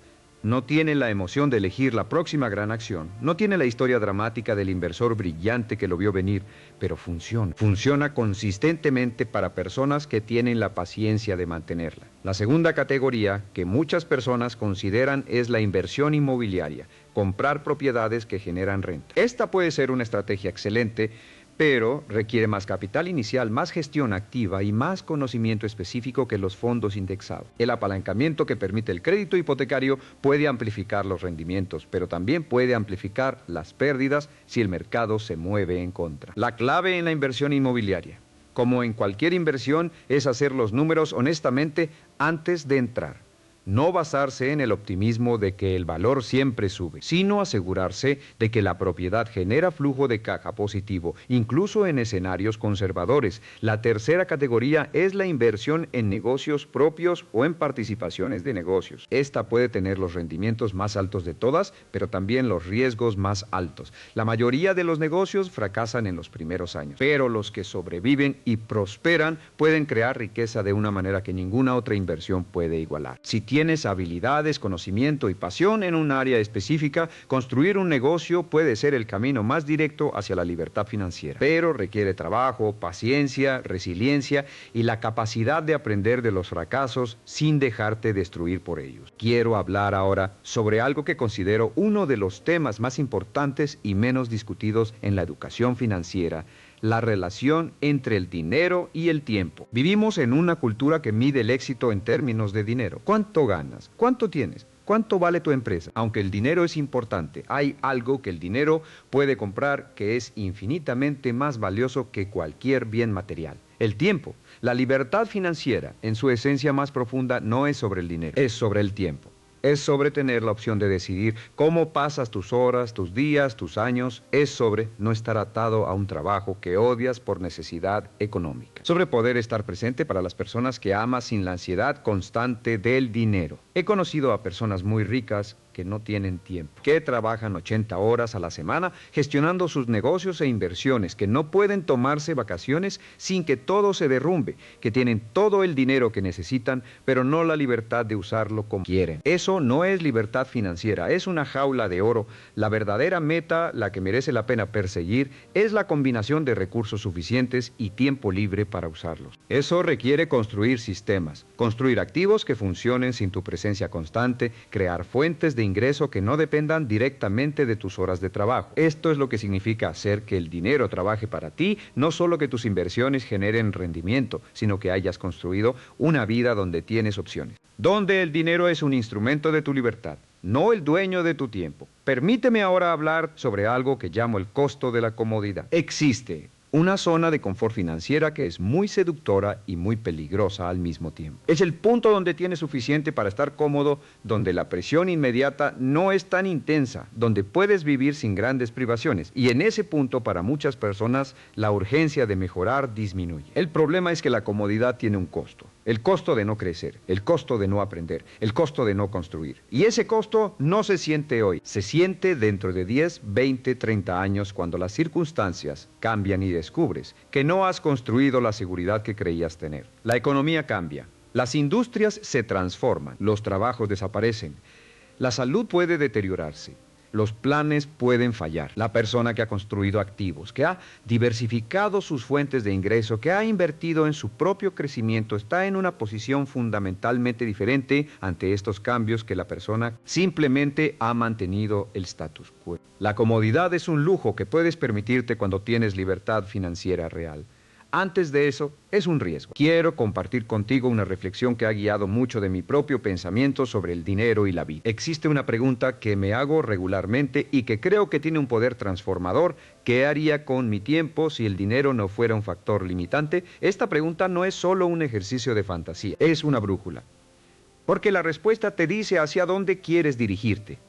No tiene la emoción de elegir la próxima gran acción, no tiene la historia dramática del inversor brillante que lo vio venir, pero funciona. Funciona consistentemente para personas que tienen la paciencia de mantenerla. La segunda categoría que muchas personas consideran es la inversión inmobiliaria, comprar propiedades que generan renta. Esta puede ser una estrategia excelente, pero requiere más capital inicial, más gestión activa y más conocimiento específico que los fondos indexados. El apalancamiento que permite el crédito hipotecario puede amplificar los rendimientos, pero también puede amplificar las pérdidas si el mercado se mueve en contra. La clave en la inversión inmobiliaria, como en cualquier inversión, es hacer los números honestamente antes de entrar. No basarse en el optimismo de que el valor siempre sube, sino asegurarse de que la propiedad genera flujo de caja positivo, incluso en escenarios conservadores. La tercera categoría es la inversión en negocios propios o en participaciones de negocios. Esta puede tener los rendimientos más altos de todas, pero también los riesgos más altos. La mayoría de los negocios fracasan en los primeros años, pero los que sobreviven y prosperan pueden crear riqueza de una manera que ninguna otra inversión puede igualar. Si tienes habilidades, conocimiento y pasión en un área específica, construir un negocio puede ser el camino más directo hacia la libertad financiera. Pero requiere trabajo, paciencia, resiliencia y la capacidad de aprender de los fracasos sin dejarte destruir por ellos. Quiero hablar ahora sobre algo que considero uno de los temas más importantes y menos discutidos en la educación financiera: la relación entre el dinero y el tiempo. Vivimos en una cultura que mide el éxito en términos de dinero. ¿Cuánto ganas? ¿Cuánto tienes? ¿Cuánto vale tu empresa? Aunque el dinero es importante, hay algo que el dinero puede comprar que es infinitamente más valioso que cualquier bien material: el tiempo. La libertad financiera, en su esencia más profunda, no es sobre el dinero, es sobre el tiempo. Es sobre tener la opción de decidir cómo pasas tus horas, tus días, tus años. Es sobre no estar atado a un trabajo que odias por necesidad económica. Sobre poder estar presente para las personas que amas sin la ansiedad constante del dinero. He conocido a personas muy ricas que no tienen tiempo, que trabajan 80 horas a la semana gestionando sus negocios e inversiones, que no pueden tomarse vacaciones sin que todo se derrumbe, que tienen todo el dinero que necesitan, pero no la libertad de usarlo como quieren. Eso no es libertad financiera, es una jaula de oro. La verdadera meta, la que merece la pena perseguir, es la combinación de recursos suficientes y tiempo libre para usarlos. Eso requiere construir sistemas, construir activos que funcionen sin tu presencia constante, crear fuentes de ingreso que no dependan directamente de tus horas de trabajo. Esto es lo que significa hacer que el dinero trabaje para ti, no solo que tus inversiones generen rendimiento, sino que hayas construido una vida donde tienes opciones, donde el dinero es un instrumento de tu libertad, no el dueño de tu tiempo. Permíteme ahora hablar sobre algo que llamo el costo de la comodidad. Existe Una zona de confort financiera que es muy seductora y muy peligrosa al mismo tiempo. Es el punto donde tienes suficiente para estar cómodo, donde la presión inmediata no es tan intensa, donde puedes vivir sin grandes privaciones. Y en ese punto, para muchas personas, la urgencia de mejorar disminuye. El problema es que la comodidad tiene un costo. El costo de no crecer, el costo de no aprender, el costo de no construir. Y ese costo no se siente hoy, se siente dentro de 10, 20, 30 años cuando las circunstancias cambian y descubres que no has construido la seguridad que creías tener. La economía cambia, las industrias se transforman, los trabajos desaparecen, la salud puede deteriorarse. Los planes pueden fallar. La persona que ha construido activos, que ha diversificado sus fuentes de ingreso, que ha invertido en su propio crecimiento, está en una posición fundamentalmente diferente ante estos cambios que la persona simplemente ha mantenido el status quo. La comodidad es un lujo que puedes permitirte cuando tienes libertad financiera real. Antes de eso, es un riesgo. Quiero compartir contigo una reflexión que ha guiado mucho de mi propio pensamiento sobre el dinero y la vida. Existe una pregunta que me hago regularmente y que creo que tiene un poder transformador. ¿Qué haría con mi tiempo si el dinero no fuera un factor limitante? Esta pregunta no es solo un ejercicio de fantasía, es una brújula. Porque la respuesta te dice hacia dónde quieres dirigirte.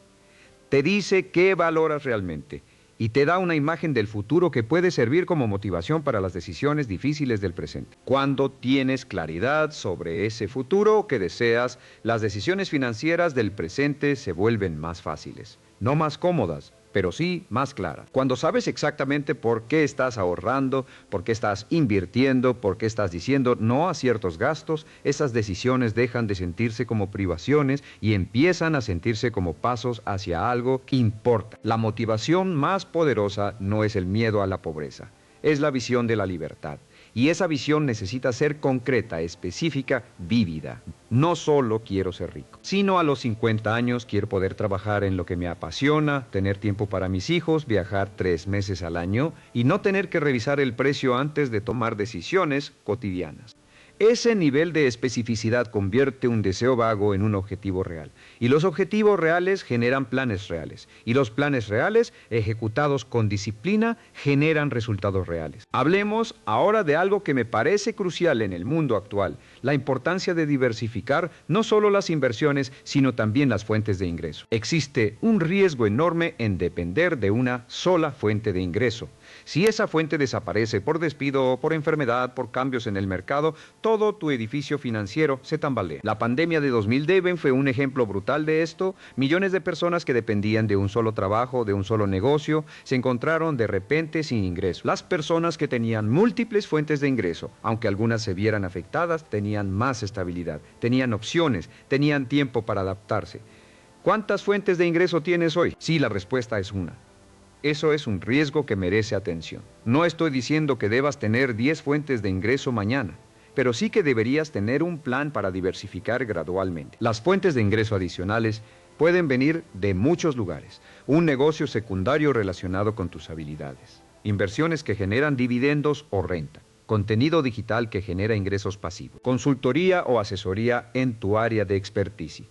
Te dice qué valoras realmente. Y te da una imagen del futuro que puede servir como motivación para las decisiones difíciles del presente. Cuando tienes claridad sobre ese futuro que deseas, las decisiones financieras del presente se vuelven más fáciles, no más cómodas, pero sí más claras. Cuando sabes exactamente por qué estás ahorrando, por qué estás invirtiendo, por qué estás diciendo no a ciertos gastos, esas decisiones dejan de sentirse como privaciones y empiezan a sentirse como pasos hacia algo que importa. La motivación más poderosa no es el miedo a la pobreza, es la visión de la libertad. Y esa visión necesita ser concreta, específica, vívida. No solo quiero ser rico, sino a los 50 años quiero poder trabajar en lo que me apasiona, tener tiempo para mis hijos, viajar 3 meses al año y no tener que revisar el precio antes de tomar decisiones cotidianas. Ese nivel de especificidad convierte un deseo vago en un objetivo real. Y los objetivos reales generan planes reales. Y los planes reales, ejecutados con disciplina, generan resultados reales. Hablemos ahora de algo que me parece crucial en el mundo actual: la importancia de diversificar no solo las inversiones, sino también las fuentes de ingreso. Existe un riesgo enorme en depender de una sola fuente de ingreso. Si esa fuente desaparece por despido, por enfermedad, por cambios en el mercado, todo tu edificio financiero se tambalea. La pandemia de 2009 fue un ejemplo brutal de esto. Millones de personas que dependían de un solo trabajo, de un solo negocio, se encontraron de repente sin ingreso. Las personas que tenían múltiples fuentes de ingreso, aunque algunas se vieran afectadas, tenían más estabilidad, tenían opciones, tenían tiempo para adaptarse. ¿Cuántas fuentes de ingreso tienes hoy? Sí, la respuesta es una. Eso es un riesgo que merece atención. No estoy diciendo que debas tener 10 fuentes de ingreso mañana, pero sí que deberías tener un plan para diversificar gradualmente. Las fuentes de ingreso adicionales pueden venir de muchos lugares. Un negocio secundario relacionado con tus habilidades, inversiones que generan dividendos o renta, contenido digital que genera ingresos pasivos, consultoría o asesoría en tu área de experticia.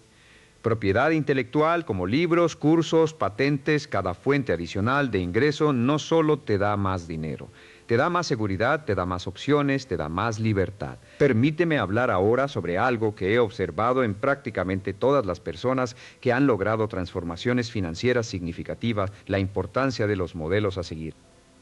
Propiedad intelectual como libros, cursos, patentes. Cada fuente adicional de ingreso no solo te da más dinero, te da más seguridad, te da más opciones, te da más libertad. Permíteme hablar ahora sobre algo que he observado en prácticamente todas las personas que han logrado transformaciones financieras significativas: la importancia de los modelos a seguir.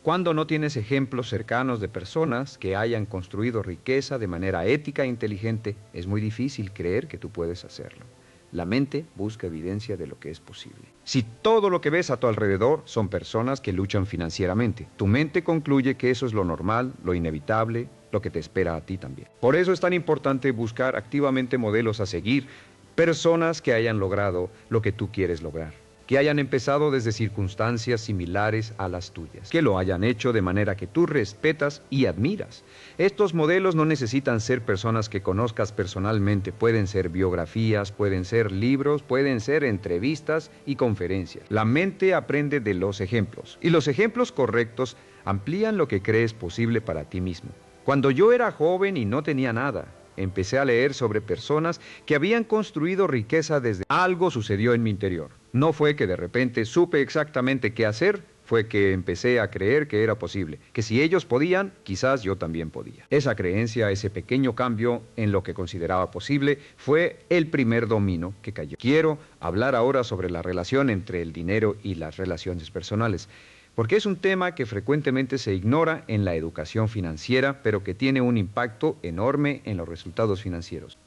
Cuando no tienes ejemplos cercanos de personas que hayan construido riqueza de manera ética e inteligente, es muy difícil creer que tú puedes hacerlo. La mente busca evidencia de lo que es posible. Si todo lo que ves a tu alrededor son personas que luchan financieramente, tu mente concluye que eso es lo normal, lo inevitable, lo que te espera a ti también. Por eso es tan importante buscar activamente modelos a seguir, personas que hayan logrado lo que tú quieres lograr, que hayan empezado desde circunstancias similares a las tuyas, que lo hayan hecho de manera que tú respetas y admiras. Estos modelos no necesitan ser personas que conozcas personalmente, pueden ser biografías, pueden ser libros, pueden ser entrevistas y conferencias. La mente aprende de los ejemplos, y los ejemplos correctos amplían lo que crees posible para ti mismo. Cuando yo era joven y no tenía nada, empecé a leer sobre personas que habían construido riqueza desde algo sucedió en mi interior. No fue que de repente supe exactamente qué hacer, fue que empecé a creer que era posible, que si ellos podían, quizás yo también podía. Esa creencia, ese pequeño cambio en lo que consideraba posible, fue el primer domino que cayó. Quiero hablar ahora sobre la relación entre el dinero y las relaciones personales, porque es un tema que frecuentemente se ignora en la educación financiera, pero que tiene un impacto enorme en los resultados financieros.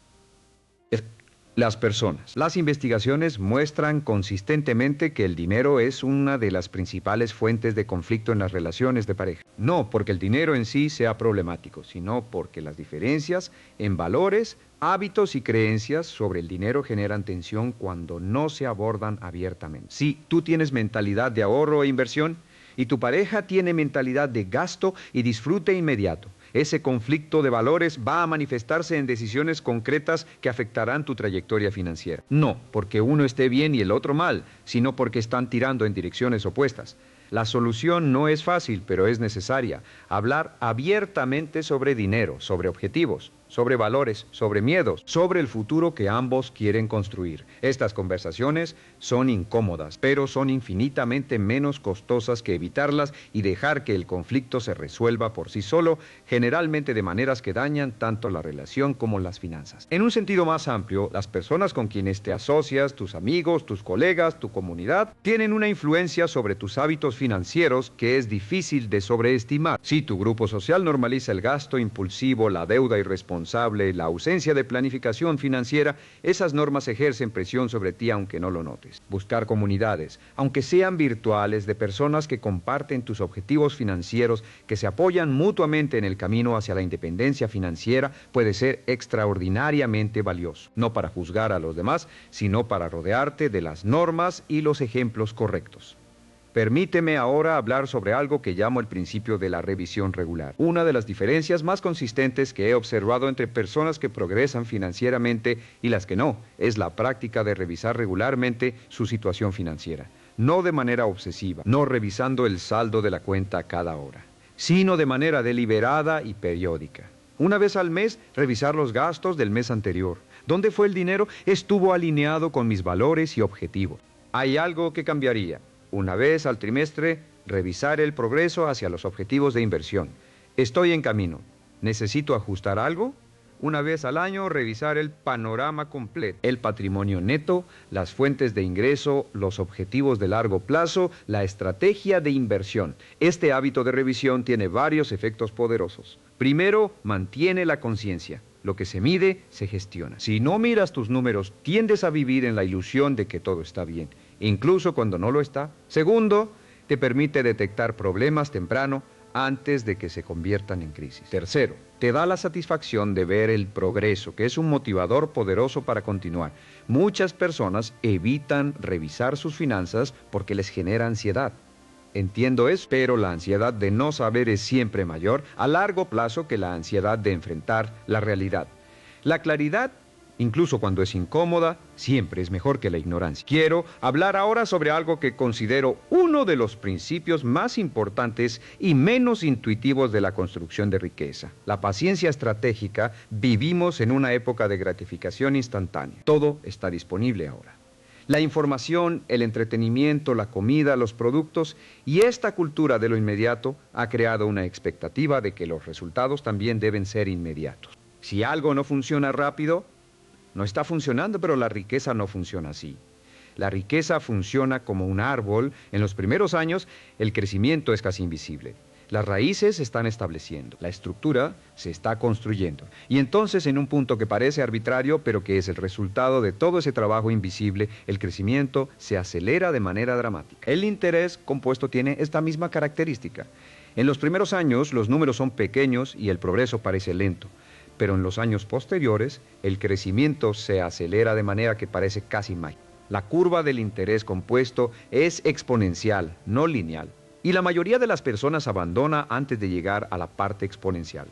Las personas. Las investigaciones muestran consistentemente que el dinero es una de las principales fuentes de conflicto en las relaciones de pareja. No porque el dinero en sí sea problemático, sino porque las diferencias en valores, hábitos y creencias sobre el dinero generan tensión cuando no se abordan abiertamente. Si tú tienes mentalidad de ahorro e inversión y tu pareja tiene mentalidad de gasto y disfrute inmediato, ese conflicto de valores va a manifestarse en decisiones concretas que afectarán tu trayectoria financiera. No porque uno esté bien y el otro mal, sino porque están tirando en direcciones opuestas. La solución no es fácil, pero es necesaria. Hablar abiertamente sobre dinero, sobre objetivos, sobre valores, sobre miedos, sobre el futuro que ambos quieren construir. Estas conversaciones son incómodas, pero son infinitamente menos costosas que evitarlas y dejar que el conflicto se resuelva por sí solo, generalmente de maneras que dañan tanto la relación como las finanzas. En un sentido más amplio, las personas con quienes te asocias, tus amigos, tus colegas, tu comunidad, tienen una influencia sobre tus hábitos financieros que es difícil de sobreestimar. Si tu grupo social normaliza el gasto impulsivo, la deuda irresponsable, la ausencia de planificación financiera, esas normas ejercen presión sobre ti aunque no lo notes. Buscar comunidades, aunque sean virtuales, de personas que comparten tus objetivos financieros, que se apoyan mutuamente en el camino hacia la independencia financiera, puede ser extraordinariamente valioso. No para juzgar a los demás, sino para rodearte de las normas y los ejemplos correctos. Permíteme ahora hablar sobre algo que llamo el principio de la revisión regular. Una de las diferencias más consistentes que he observado entre personas que progresan financieramente y las que no, es la práctica de revisar regularmente su situación financiera. No de manera obsesiva, no revisando el saldo de la cuenta cada hora, sino de manera deliberada y periódica. Una vez al mes, revisar los gastos del mes anterior. ¿Dónde fue el dinero? ¿Estuvo alineado con mis valores y objetivos? ¿Hay algo que cambiaría? Una vez al trimestre, revisar el progreso hacia los objetivos de inversión. ¿Estoy en camino? ¿Necesito ajustar algo? Una vez al año, revisar el panorama completo, el patrimonio neto, las fuentes de ingreso, los objetivos de largo plazo, la estrategia de inversión. Este hábito de revisión tiene varios efectos poderosos. Primero, mantiene la conciencia. Lo que se mide, se gestiona. Si no miras tus números, tiendes a vivir en la ilusión de que todo está bien, incluso cuando no lo está. Segundo, te permite detectar problemas temprano antes de que se conviertan en crisis. Tercero, te da la satisfacción de ver el progreso, que es un motivador poderoso para continuar. Muchas personas evitan revisar sus finanzas porque les genera ansiedad. Entiendo eso, pero la ansiedad de no saber es siempre mayor a largo plazo que la ansiedad de enfrentar la realidad. La claridad, incluso cuando es incómoda, siempre es mejor que la ignorancia. Quiero hablar ahora sobre algo que considero uno de los principios más importantes y menos intuitivos de la construcción de riqueza. La paciencia estratégica. Vivimos en una época de gratificación instantánea. Todo está disponible ahora. La información, el entretenimiento, la comida, los productos y esta cultura de lo inmediato ha creado una expectativa de que los resultados también deben ser inmediatos. Si algo no funciona rápido, no está funcionando, pero la riqueza no funciona así. La riqueza funciona como un árbol. En los primeros años, el crecimiento es casi invisible. Las raíces se están estableciendo, la estructura se está construyendo. Y entonces, en un punto que parece arbitrario, pero que es el resultado de todo ese trabajo invisible, el crecimiento se acelera de manera dramática. El interés compuesto tiene esta misma característica. En los primeros años, los números son pequeños y el progreso parece lento. Pero en los años posteriores, el crecimiento se acelera de manera que parece casi mágica. La curva del interés compuesto es exponencial, no lineal. Y la mayoría de las personas abandona antes de llegar a la parte exponencial.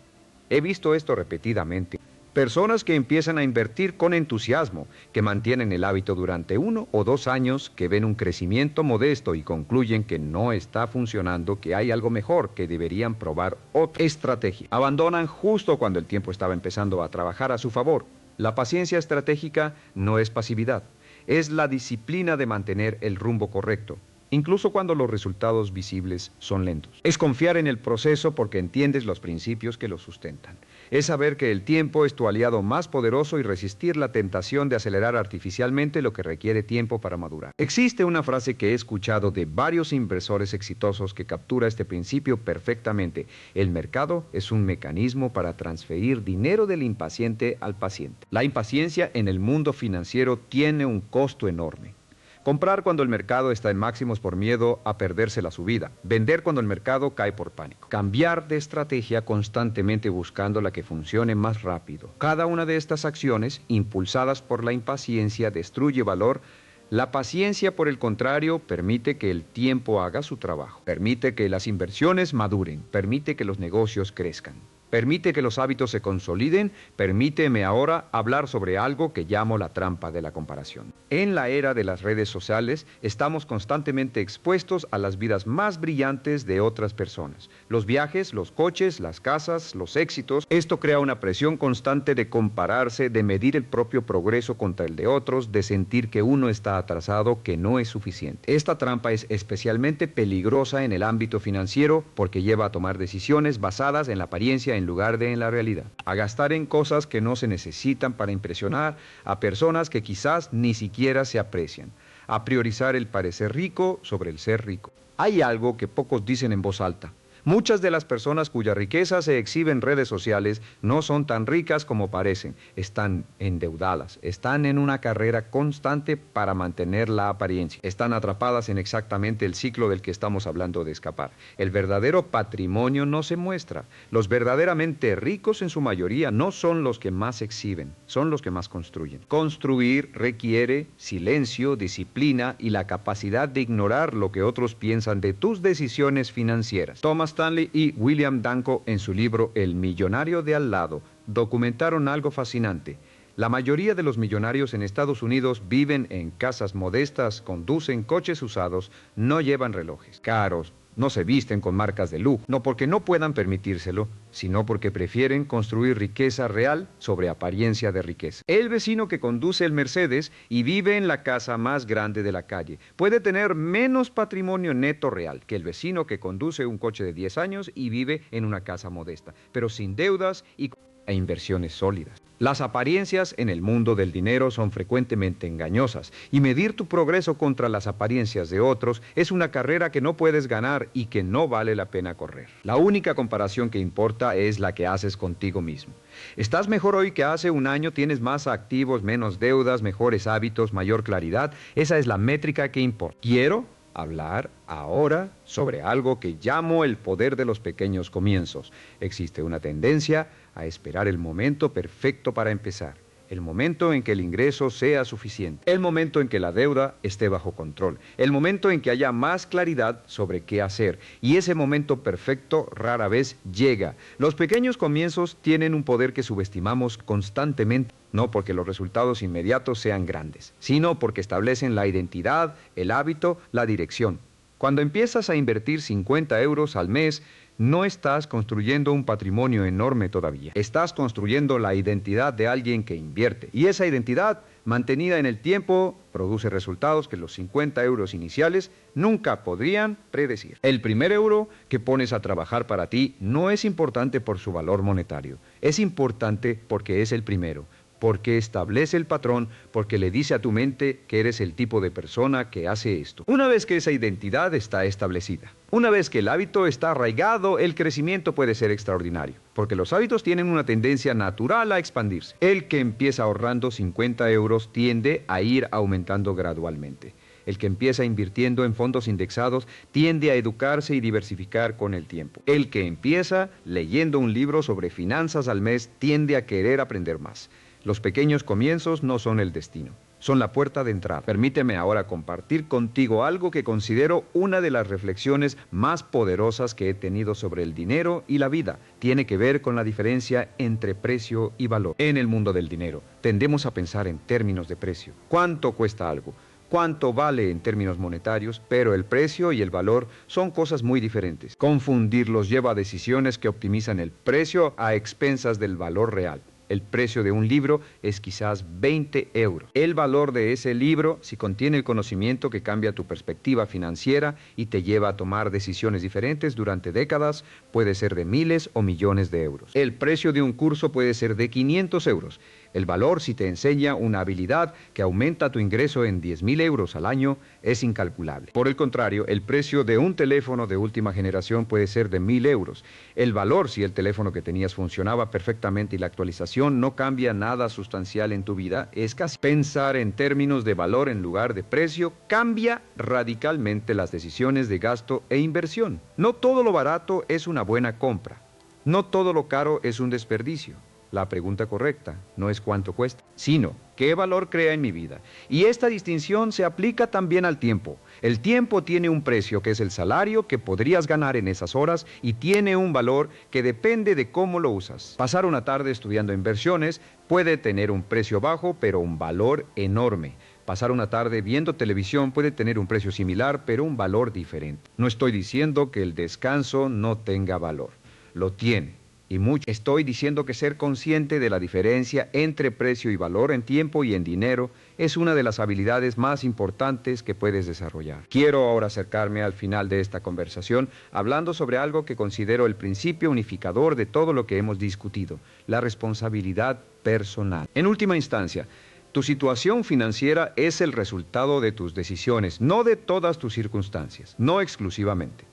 He visto esto repetidamente. Personas que empiezan a invertir con entusiasmo, que mantienen el hábito durante 1 o 2 años, que ven un crecimiento modesto y concluyen que no está funcionando, que hay algo mejor, que deberían probar otra estrategia. Abandonan justo cuando el tiempo estaba empezando a trabajar a su favor. La paciencia estratégica no es pasividad, es la disciplina de mantener el rumbo correcto. incluso cuando los resultados visibles son lentos. Es confiar en el proceso porque entiendes los principios que lo sustentan. Es saber que el tiempo es tu aliado más poderoso y resistir la tentación de acelerar artificialmente lo que requiere tiempo para madurar. Existe una frase que he escuchado de varios inversores exitosos que captura este principio perfectamente. El mercado es un mecanismo para transferir dinero del impaciente al paciente. La impaciencia en el mundo financiero tiene un costo enorme. Comprar cuando el mercado está en máximos por miedo a perderse la subida. Vender cuando el mercado cae por pánico. Cambiar de estrategia constantemente buscando la que funcione más rápido. Cada una de estas acciones, impulsadas por la impaciencia, destruye valor. La paciencia, por el contrario, permite que el tiempo haga su trabajo. Permite que las inversiones maduren. Permite que los negocios crezcan. Permite que los hábitos se consoliden. Permíteme ahora hablar sobre algo que llamo la trampa de la comparación. En la era de las redes sociales, estamos constantemente expuestos a las vidas más brillantes de otras personas. Los viajes, los coches, las casas, los éxitos. Esto crea una presión constante de compararse, de medir el propio progreso contra el de otros, de sentir que uno está atrasado, que no es suficiente. Esta trampa es especialmente peligrosa en el ámbito financiero porque lleva a tomar decisiones basadas en la apariencia en lugar de en la realidad, a gastar en cosas que no se necesitan para impresionar a personas que quizás ni siquiera se aprecian, a priorizar el parecer rico sobre el ser rico. Hay algo que pocos dicen en voz alta. Muchas de las personas cuya riqueza se exhibe en redes sociales no son tan ricas como parecen, están endeudadas, están en una carrera constante para mantener la apariencia, están atrapadas en exactamente el ciclo del que estamos hablando de escapar. El verdadero patrimonio no se muestra. Los verdaderamente ricos en su mayoría no son los que más exhiben, son los que más construyen. Construir requiere silencio, disciplina y la capacidad de ignorar lo que otros piensan de tus decisiones financieras. Thomas Stanley y William Danko, en su libro El millonario de al lado, documentaron algo fascinante. La mayoría de los millonarios en Estados Unidos viven en casas modestas, conducen coches usados, no llevan relojes caros, no se visten con marcas de lujo, no porque no puedan permitírselo, sino porque prefieren construir riqueza real sobre apariencia de riqueza. El vecino que conduce el Mercedes y vive en la casa más grande de la calle puede tener menos patrimonio neto real que el vecino que conduce un coche de 10 años y vive en una casa modesta, pero sin deudas e inversiones sólidas. Las apariencias en el mundo del dinero son frecuentemente engañosas y medir tu progreso contra las apariencias de otros es una carrera que no puedes ganar y que no vale la pena correr. La única comparación que importa es la que haces contigo mismo. ¿Estás mejor hoy que hace un año? ¿Tienes más activos, menos deudas, mejores hábitos, mayor claridad? Esa es la métrica que importa. Quiero hablar ahora sobre algo que llamo el poder de los pequeños comienzos. Existe una tendencia a esperar el momento perfecto para empezar, el momento en que el ingreso sea suficiente, el momento en que la deuda esté bajo control, el momento en que haya más claridad sobre qué hacer. Y ese momento perfecto rara vez llega. Los pequeños comienzos tienen un poder que subestimamos constantemente, no porque los resultados inmediatos sean grandes, sino porque establecen la identidad, el hábito, la dirección. Cuando empiezas a invertir 50 euros al mes, no estás construyendo un patrimonio enorme todavía. Estás construyendo la identidad de alguien que invierte. Y esa identidad, mantenida en el tiempo, produce resultados que los 50 euros iniciales nunca podrían predecir. El primer euro que pones a trabajar para ti no es importante por su valor monetario. Es importante porque es el primero, porque establece el patrón, porque le dice a tu mente que eres el tipo de persona que hace esto. Una vez que esa identidad está establecida, una vez que el hábito está arraigado, el crecimiento puede ser extraordinario, porque los hábitos tienen una tendencia natural a expandirse. El que empieza ahorrando 50 euros tiende a ir aumentando gradualmente. El que empieza invirtiendo en fondos indexados tiende a educarse y diversificar con el tiempo. El que empieza leyendo un libro sobre finanzas al mes tiende a querer aprender más. Los pequeños comienzos no son el destino, son la puerta de entrada. Permíteme ahora compartir contigo algo que considero una de las reflexiones más poderosas que he tenido sobre el dinero y la vida. Tiene que ver con la diferencia entre precio y valor. En el mundo del dinero, tendemos a pensar en términos de precio. ¿Cuánto cuesta algo? ¿Cuánto vale en términos monetarios? Pero el precio y el valor son cosas muy diferentes. Confundirlos lleva a decisiones que optimizan el precio a expensas del valor real. El precio de un libro es quizás 20 euros. El valor de ese libro, si contiene el conocimiento que cambia tu perspectiva financiera y te lleva a tomar decisiones diferentes durante décadas, puede ser de miles o millones de euros. El precio de un curso puede ser de 500 euros. El valor, si te enseña una habilidad que aumenta tu ingreso en 10.000 euros al año, es incalculable. Por el contrario, el precio de un teléfono de última generación puede ser de 1.000 euros. El valor, si el teléfono que tenías funcionaba perfectamente y la actualización no cambia nada sustancial en tu vida, es casi. Pensar en términos de valor en lugar de precio cambia radicalmente las decisiones de gasto e inversión. No todo lo barato es una buena compra. No todo lo caro es un desperdicio. La pregunta correcta no es cuánto cuesta, sino qué valor crea en mi vida. Y esta distinción se aplica también al tiempo. El tiempo tiene un precio que es el salario que podrías ganar en esas horas y tiene un valor que depende de cómo lo usas. Pasar una tarde estudiando inversiones puede tener un precio bajo, pero un valor enorme. Pasar una tarde viendo televisión puede tener un precio similar, pero un valor diferente. No estoy diciendo que el descanso no tenga valor. Lo tiene. Y mucho. Estoy diciendo que ser consciente de la diferencia entre precio y valor en tiempo y en dinero es una de las habilidades más importantes que puedes desarrollar. Quiero ahora acercarme al final de esta conversación hablando sobre algo que considero el principio unificador de todo lo que hemos discutido, la responsabilidad personal. En última instancia, tu situación financiera es el resultado de tus decisiones, no de todas tus circunstancias, no exclusivamente.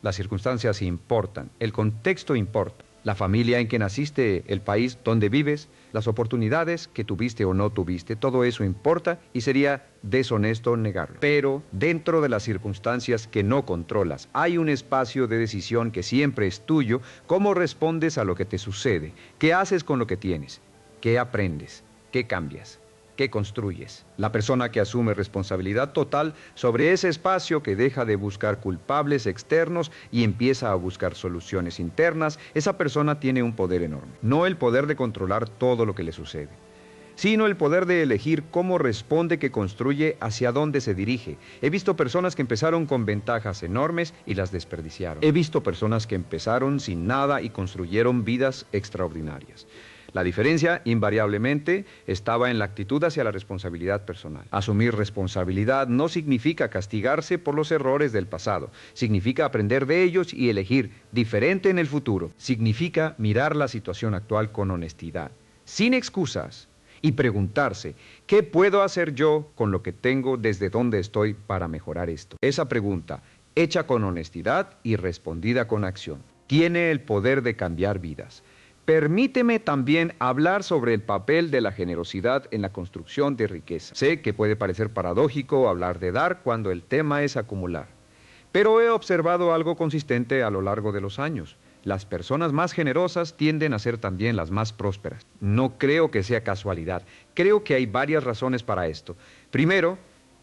Las circunstancias importan, el contexto importa. La familia en que naciste, el país donde vives, las oportunidades que tuviste o no tuviste, todo eso importa y sería deshonesto negarlo. Pero dentro de las circunstancias que no controlas, hay un espacio de decisión que siempre es tuyo. ¿Cómo respondes a lo que te sucede? ¿Qué haces con lo que tienes? ¿Qué aprendes? ¿Qué cambias? ¿Qué construyes? La persona que asume responsabilidad total sobre ese espacio, que deja de buscar culpables externos y empieza a buscar soluciones internas, esa persona tiene un poder enorme. No el poder de controlar todo lo que le sucede, sino el poder de elegir cómo responde, qué construye, hacia dónde se dirige. He visto personas que empezaron con ventajas enormes y las desperdiciaron. He visto personas que empezaron sin nada y construyeron vidas extraordinarias. La diferencia, invariablemente, estaba en la actitud hacia la responsabilidad personal. Asumir responsabilidad no significa castigarse por los errores del pasado. Significa aprender de ellos y elegir diferente en el futuro. Significa mirar la situación actual con honestidad, sin excusas, y preguntarse, ¿qué puedo hacer yo con lo que tengo desde donde estoy para mejorar esto? Esa pregunta, hecha con honestidad y respondida con acción, tiene el poder de cambiar vidas. Permíteme también hablar sobre el papel de la generosidad en la construcción de riqueza. Sé que puede parecer paradójico hablar de dar cuando el tema es acumular, pero he observado algo consistente a lo largo de los años. Las personas más generosas tienden a ser también las más prósperas. No creo que sea casualidad. Creo que hay varias razones para esto. Primero,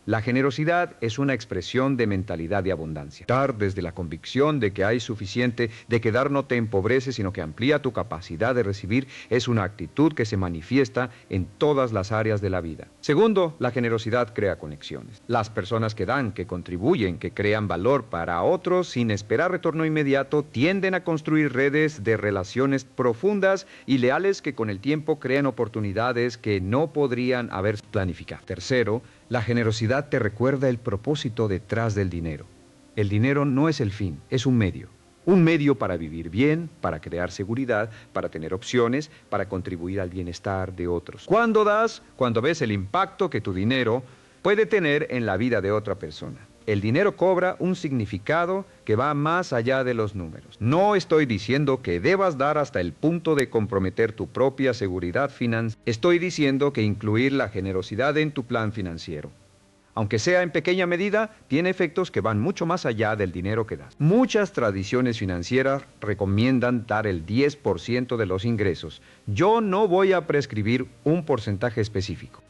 la generosidad es una expresión de mentalidad de abundancia. Dar desde la convicción de que hay suficiente, de que dar no te empobrece, sino que amplía tu capacidad de recibir, es una actitud que se manifiesta en todas las áreas de la vida. Segundo, la generosidad crea conexiones. Las personas que dan, que contribuyen, que crean valor para otros sin esperar retorno inmediato, tienden a construir redes de relaciones profundas y leales que con el tiempo crean oportunidades que no podrían haber planificado. Tercero, la generosidad te recuerda el propósito detrás del dinero. El dinero no es el fin, es un medio. Un medio para vivir bien, para crear seguridad, para tener opciones, para contribuir al bienestar de otros. ¿Cuándo das? Cuando ves el impacto que tu dinero puede tener en la vida de otra persona. El dinero cobra un significado que va más allá de los números. No estoy diciendo que debas dar hasta el punto de comprometer tu propia seguridad financiera. Estoy diciendo que incluir la generosidad en tu plan financiero, aunque sea en pequeña medida, tiene efectos que van mucho más allá del dinero que das. Muchas tradiciones financieras recomiendan dar el 10% de los ingresos. Yo no voy a prescribir un porcentaje específico.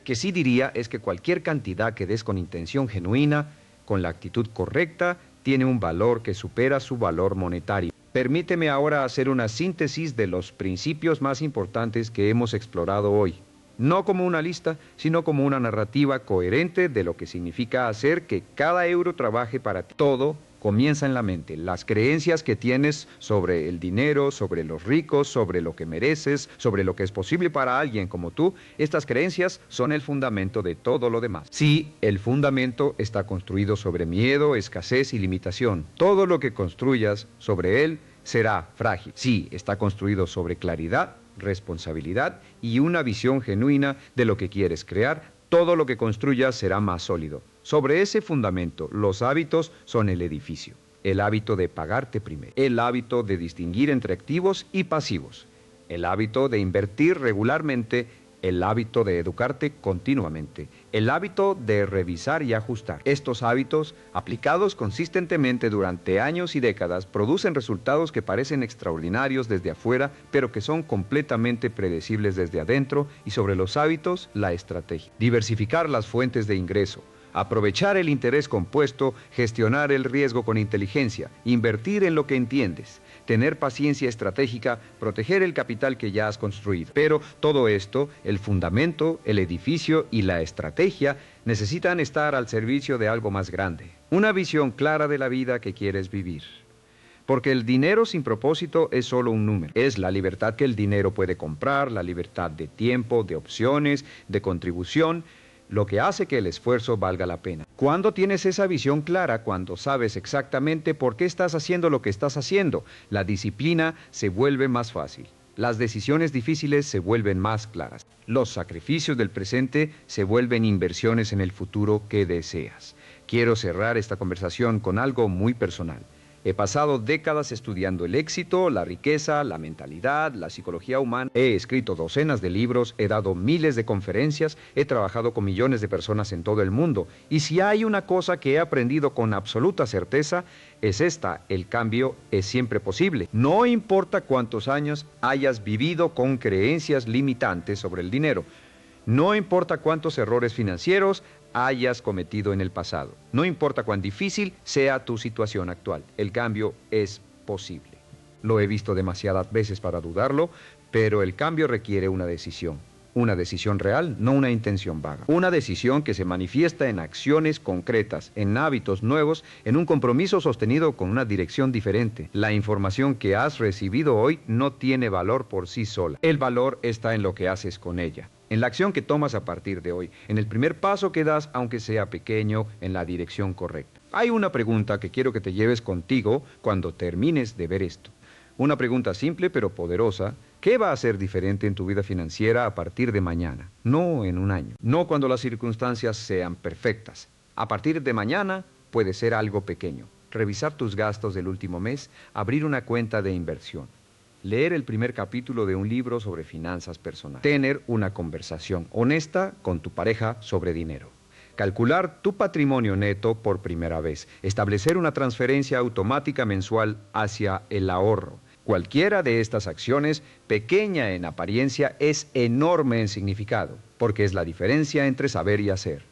Que sí diría es que cualquier cantidad que des con intención genuina, con la actitud correcta, tiene un valor que supera su valor monetario. Permíteme ahora hacer una síntesis de los principios más importantes que hemos explorado hoy. No como una lista, sino como una narrativa coherente de lo que significa hacer que cada euro trabaje para ti. Todo comienza en la mente. Las creencias que tienes sobre el dinero, sobre los ricos, sobre lo que mereces, sobre lo que es posible para alguien como tú, estas creencias son el fundamento de todo lo demás. Sí, el fundamento está construido sobre miedo, escasez y limitación. Todo lo que construyas sobre él será frágil. Sí, está construido sobre claridad, responsabilidad y una visión genuina de lo que quieres crear. Todo lo que construyas será más sólido. Sobre ese fundamento, los hábitos son el edificio. El hábito de pagarte primero. El hábito de distinguir entre activos y pasivos. El hábito de invertir regularmente. El hábito de educarte continuamente. El hábito de revisar y ajustar. Estos hábitos, aplicados consistentemente durante años y décadas, producen resultados que parecen extraordinarios desde afuera, pero que son completamente predecibles desde adentro. Y sobre los hábitos, la estrategia. Diversificar las fuentes de ingreso. Aprovechar el interés compuesto, gestionar el riesgo con inteligencia, invertir en lo que entiendes, tener paciencia estratégica, proteger el capital que ya has construido. Pero todo esto, el fundamento, el edificio y la estrategia, necesitan estar al servicio de algo más grande. Una visión clara de la vida que quieres vivir. Porque el dinero sin propósito es solo un número. Es la libertad que el dinero puede comprar, la libertad de tiempo, de opciones, de contribución, lo que hace que el esfuerzo valga la pena. Cuando tienes esa visión clara, cuando sabes exactamente por qué estás haciendo lo que estás haciendo, la disciplina se vuelve más fácil. Las decisiones difíciles se vuelven más claras. Los sacrificios del presente se vuelven inversiones en el futuro que deseas. Quiero cerrar esta conversación con algo muy personal. He pasado décadas estudiando el éxito, la riqueza, la mentalidad, la psicología humana. He escrito docenas de libros, he dado miles de conferencias, he trabajado con millones de personas en todo el mundo. Y si hay una cosa que he aprendido con absoluta certeza, es esta: el cambio es siempre posible. No importa cuántos años hayas vivido con creencias limitantes sobre el dinero. No importa cuántos errores financieros hayas cometido en el pasado. No importa cuán difícil sea tu situación actual. El cambio es posible. Lo he visto demasiadas veces para dudarlo, pero el cambio requiere una decisión. Una decisión real, no una intención vaga. Una decisión que se manifiesta en acciones concretas, en hábitos nuevos, en un compromiso sostenido con una dirección diferente. La información que has recibido hoy no tiene valor por sí sola. El valor está en lo que haces con ella, en la acción que tomas a partir de hoy, en el primer paso que das, aunque sea pequeño, en la dirección correcta. Hay una pregunta que quiero que te lleves contigo cuando termines de ver esto. Una pregunta simple pero poderosa. ¿Qué va a ser diferente en tu vida financiera a partir de mañana? No en un año. No cuando las circunstancias sean perfectas. A partir de mañana puede ser algo pequeño. Revisar tus gastos del último mes, abrir una cuenta de inversión, leer el primer capítulo de un libro sobre finanzas personales, tener una conversación honesta con tu pareja sobre dinero, calcular tu patrimonio neto por primera vez, establecer una transferencia automática mensual hacia el ahorro. Cualquiera de estas acciones, pequeña en apariencia, es enorme en significado, porque es la diferencia entre saber y hacer,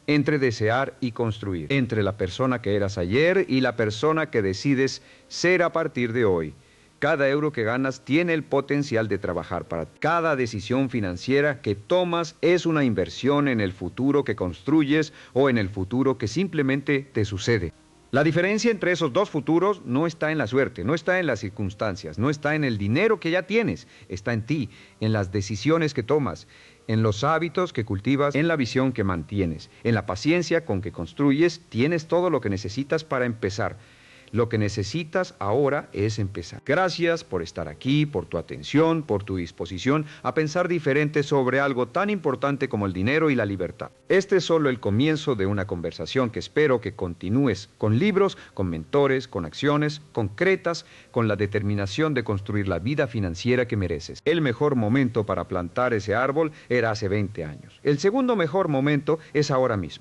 entre desear y construir, entre la persona que eras ayer y la persona que decides ser a partir de hoy. Cada euro que ganas tiene el potencial de trabajar para ti. Cada decisión financiera que tomas es una inversión en el futuro que construyes o en el futuro que simplemente te sucede. La diferencia entre esos dos futuros no está en la suerte, no está en las circunstancias, no está en el dinero que ya tienes, está en ti, en las decisiones que tomas, en los hábitos que cultivas, en la visión que mantienes, en la paciencia con que construyes. Tienes todo lo que necesitas para empezar. Lo que necesitas ahora es empezar. Gracias por estar aquí, por tu atención, por tu disposición a pensar diferente sobre algo tan importante como el dinero y la libertad. Este es solo el comienzo de una conversación que espero que continúes con libros, con mentores, con acciones concretas, con la determinación de construir la vida financiera que mereces. El mejor momento para plantar ese árbol era hace 20 años. El segundo mejor momento es ahora mismo.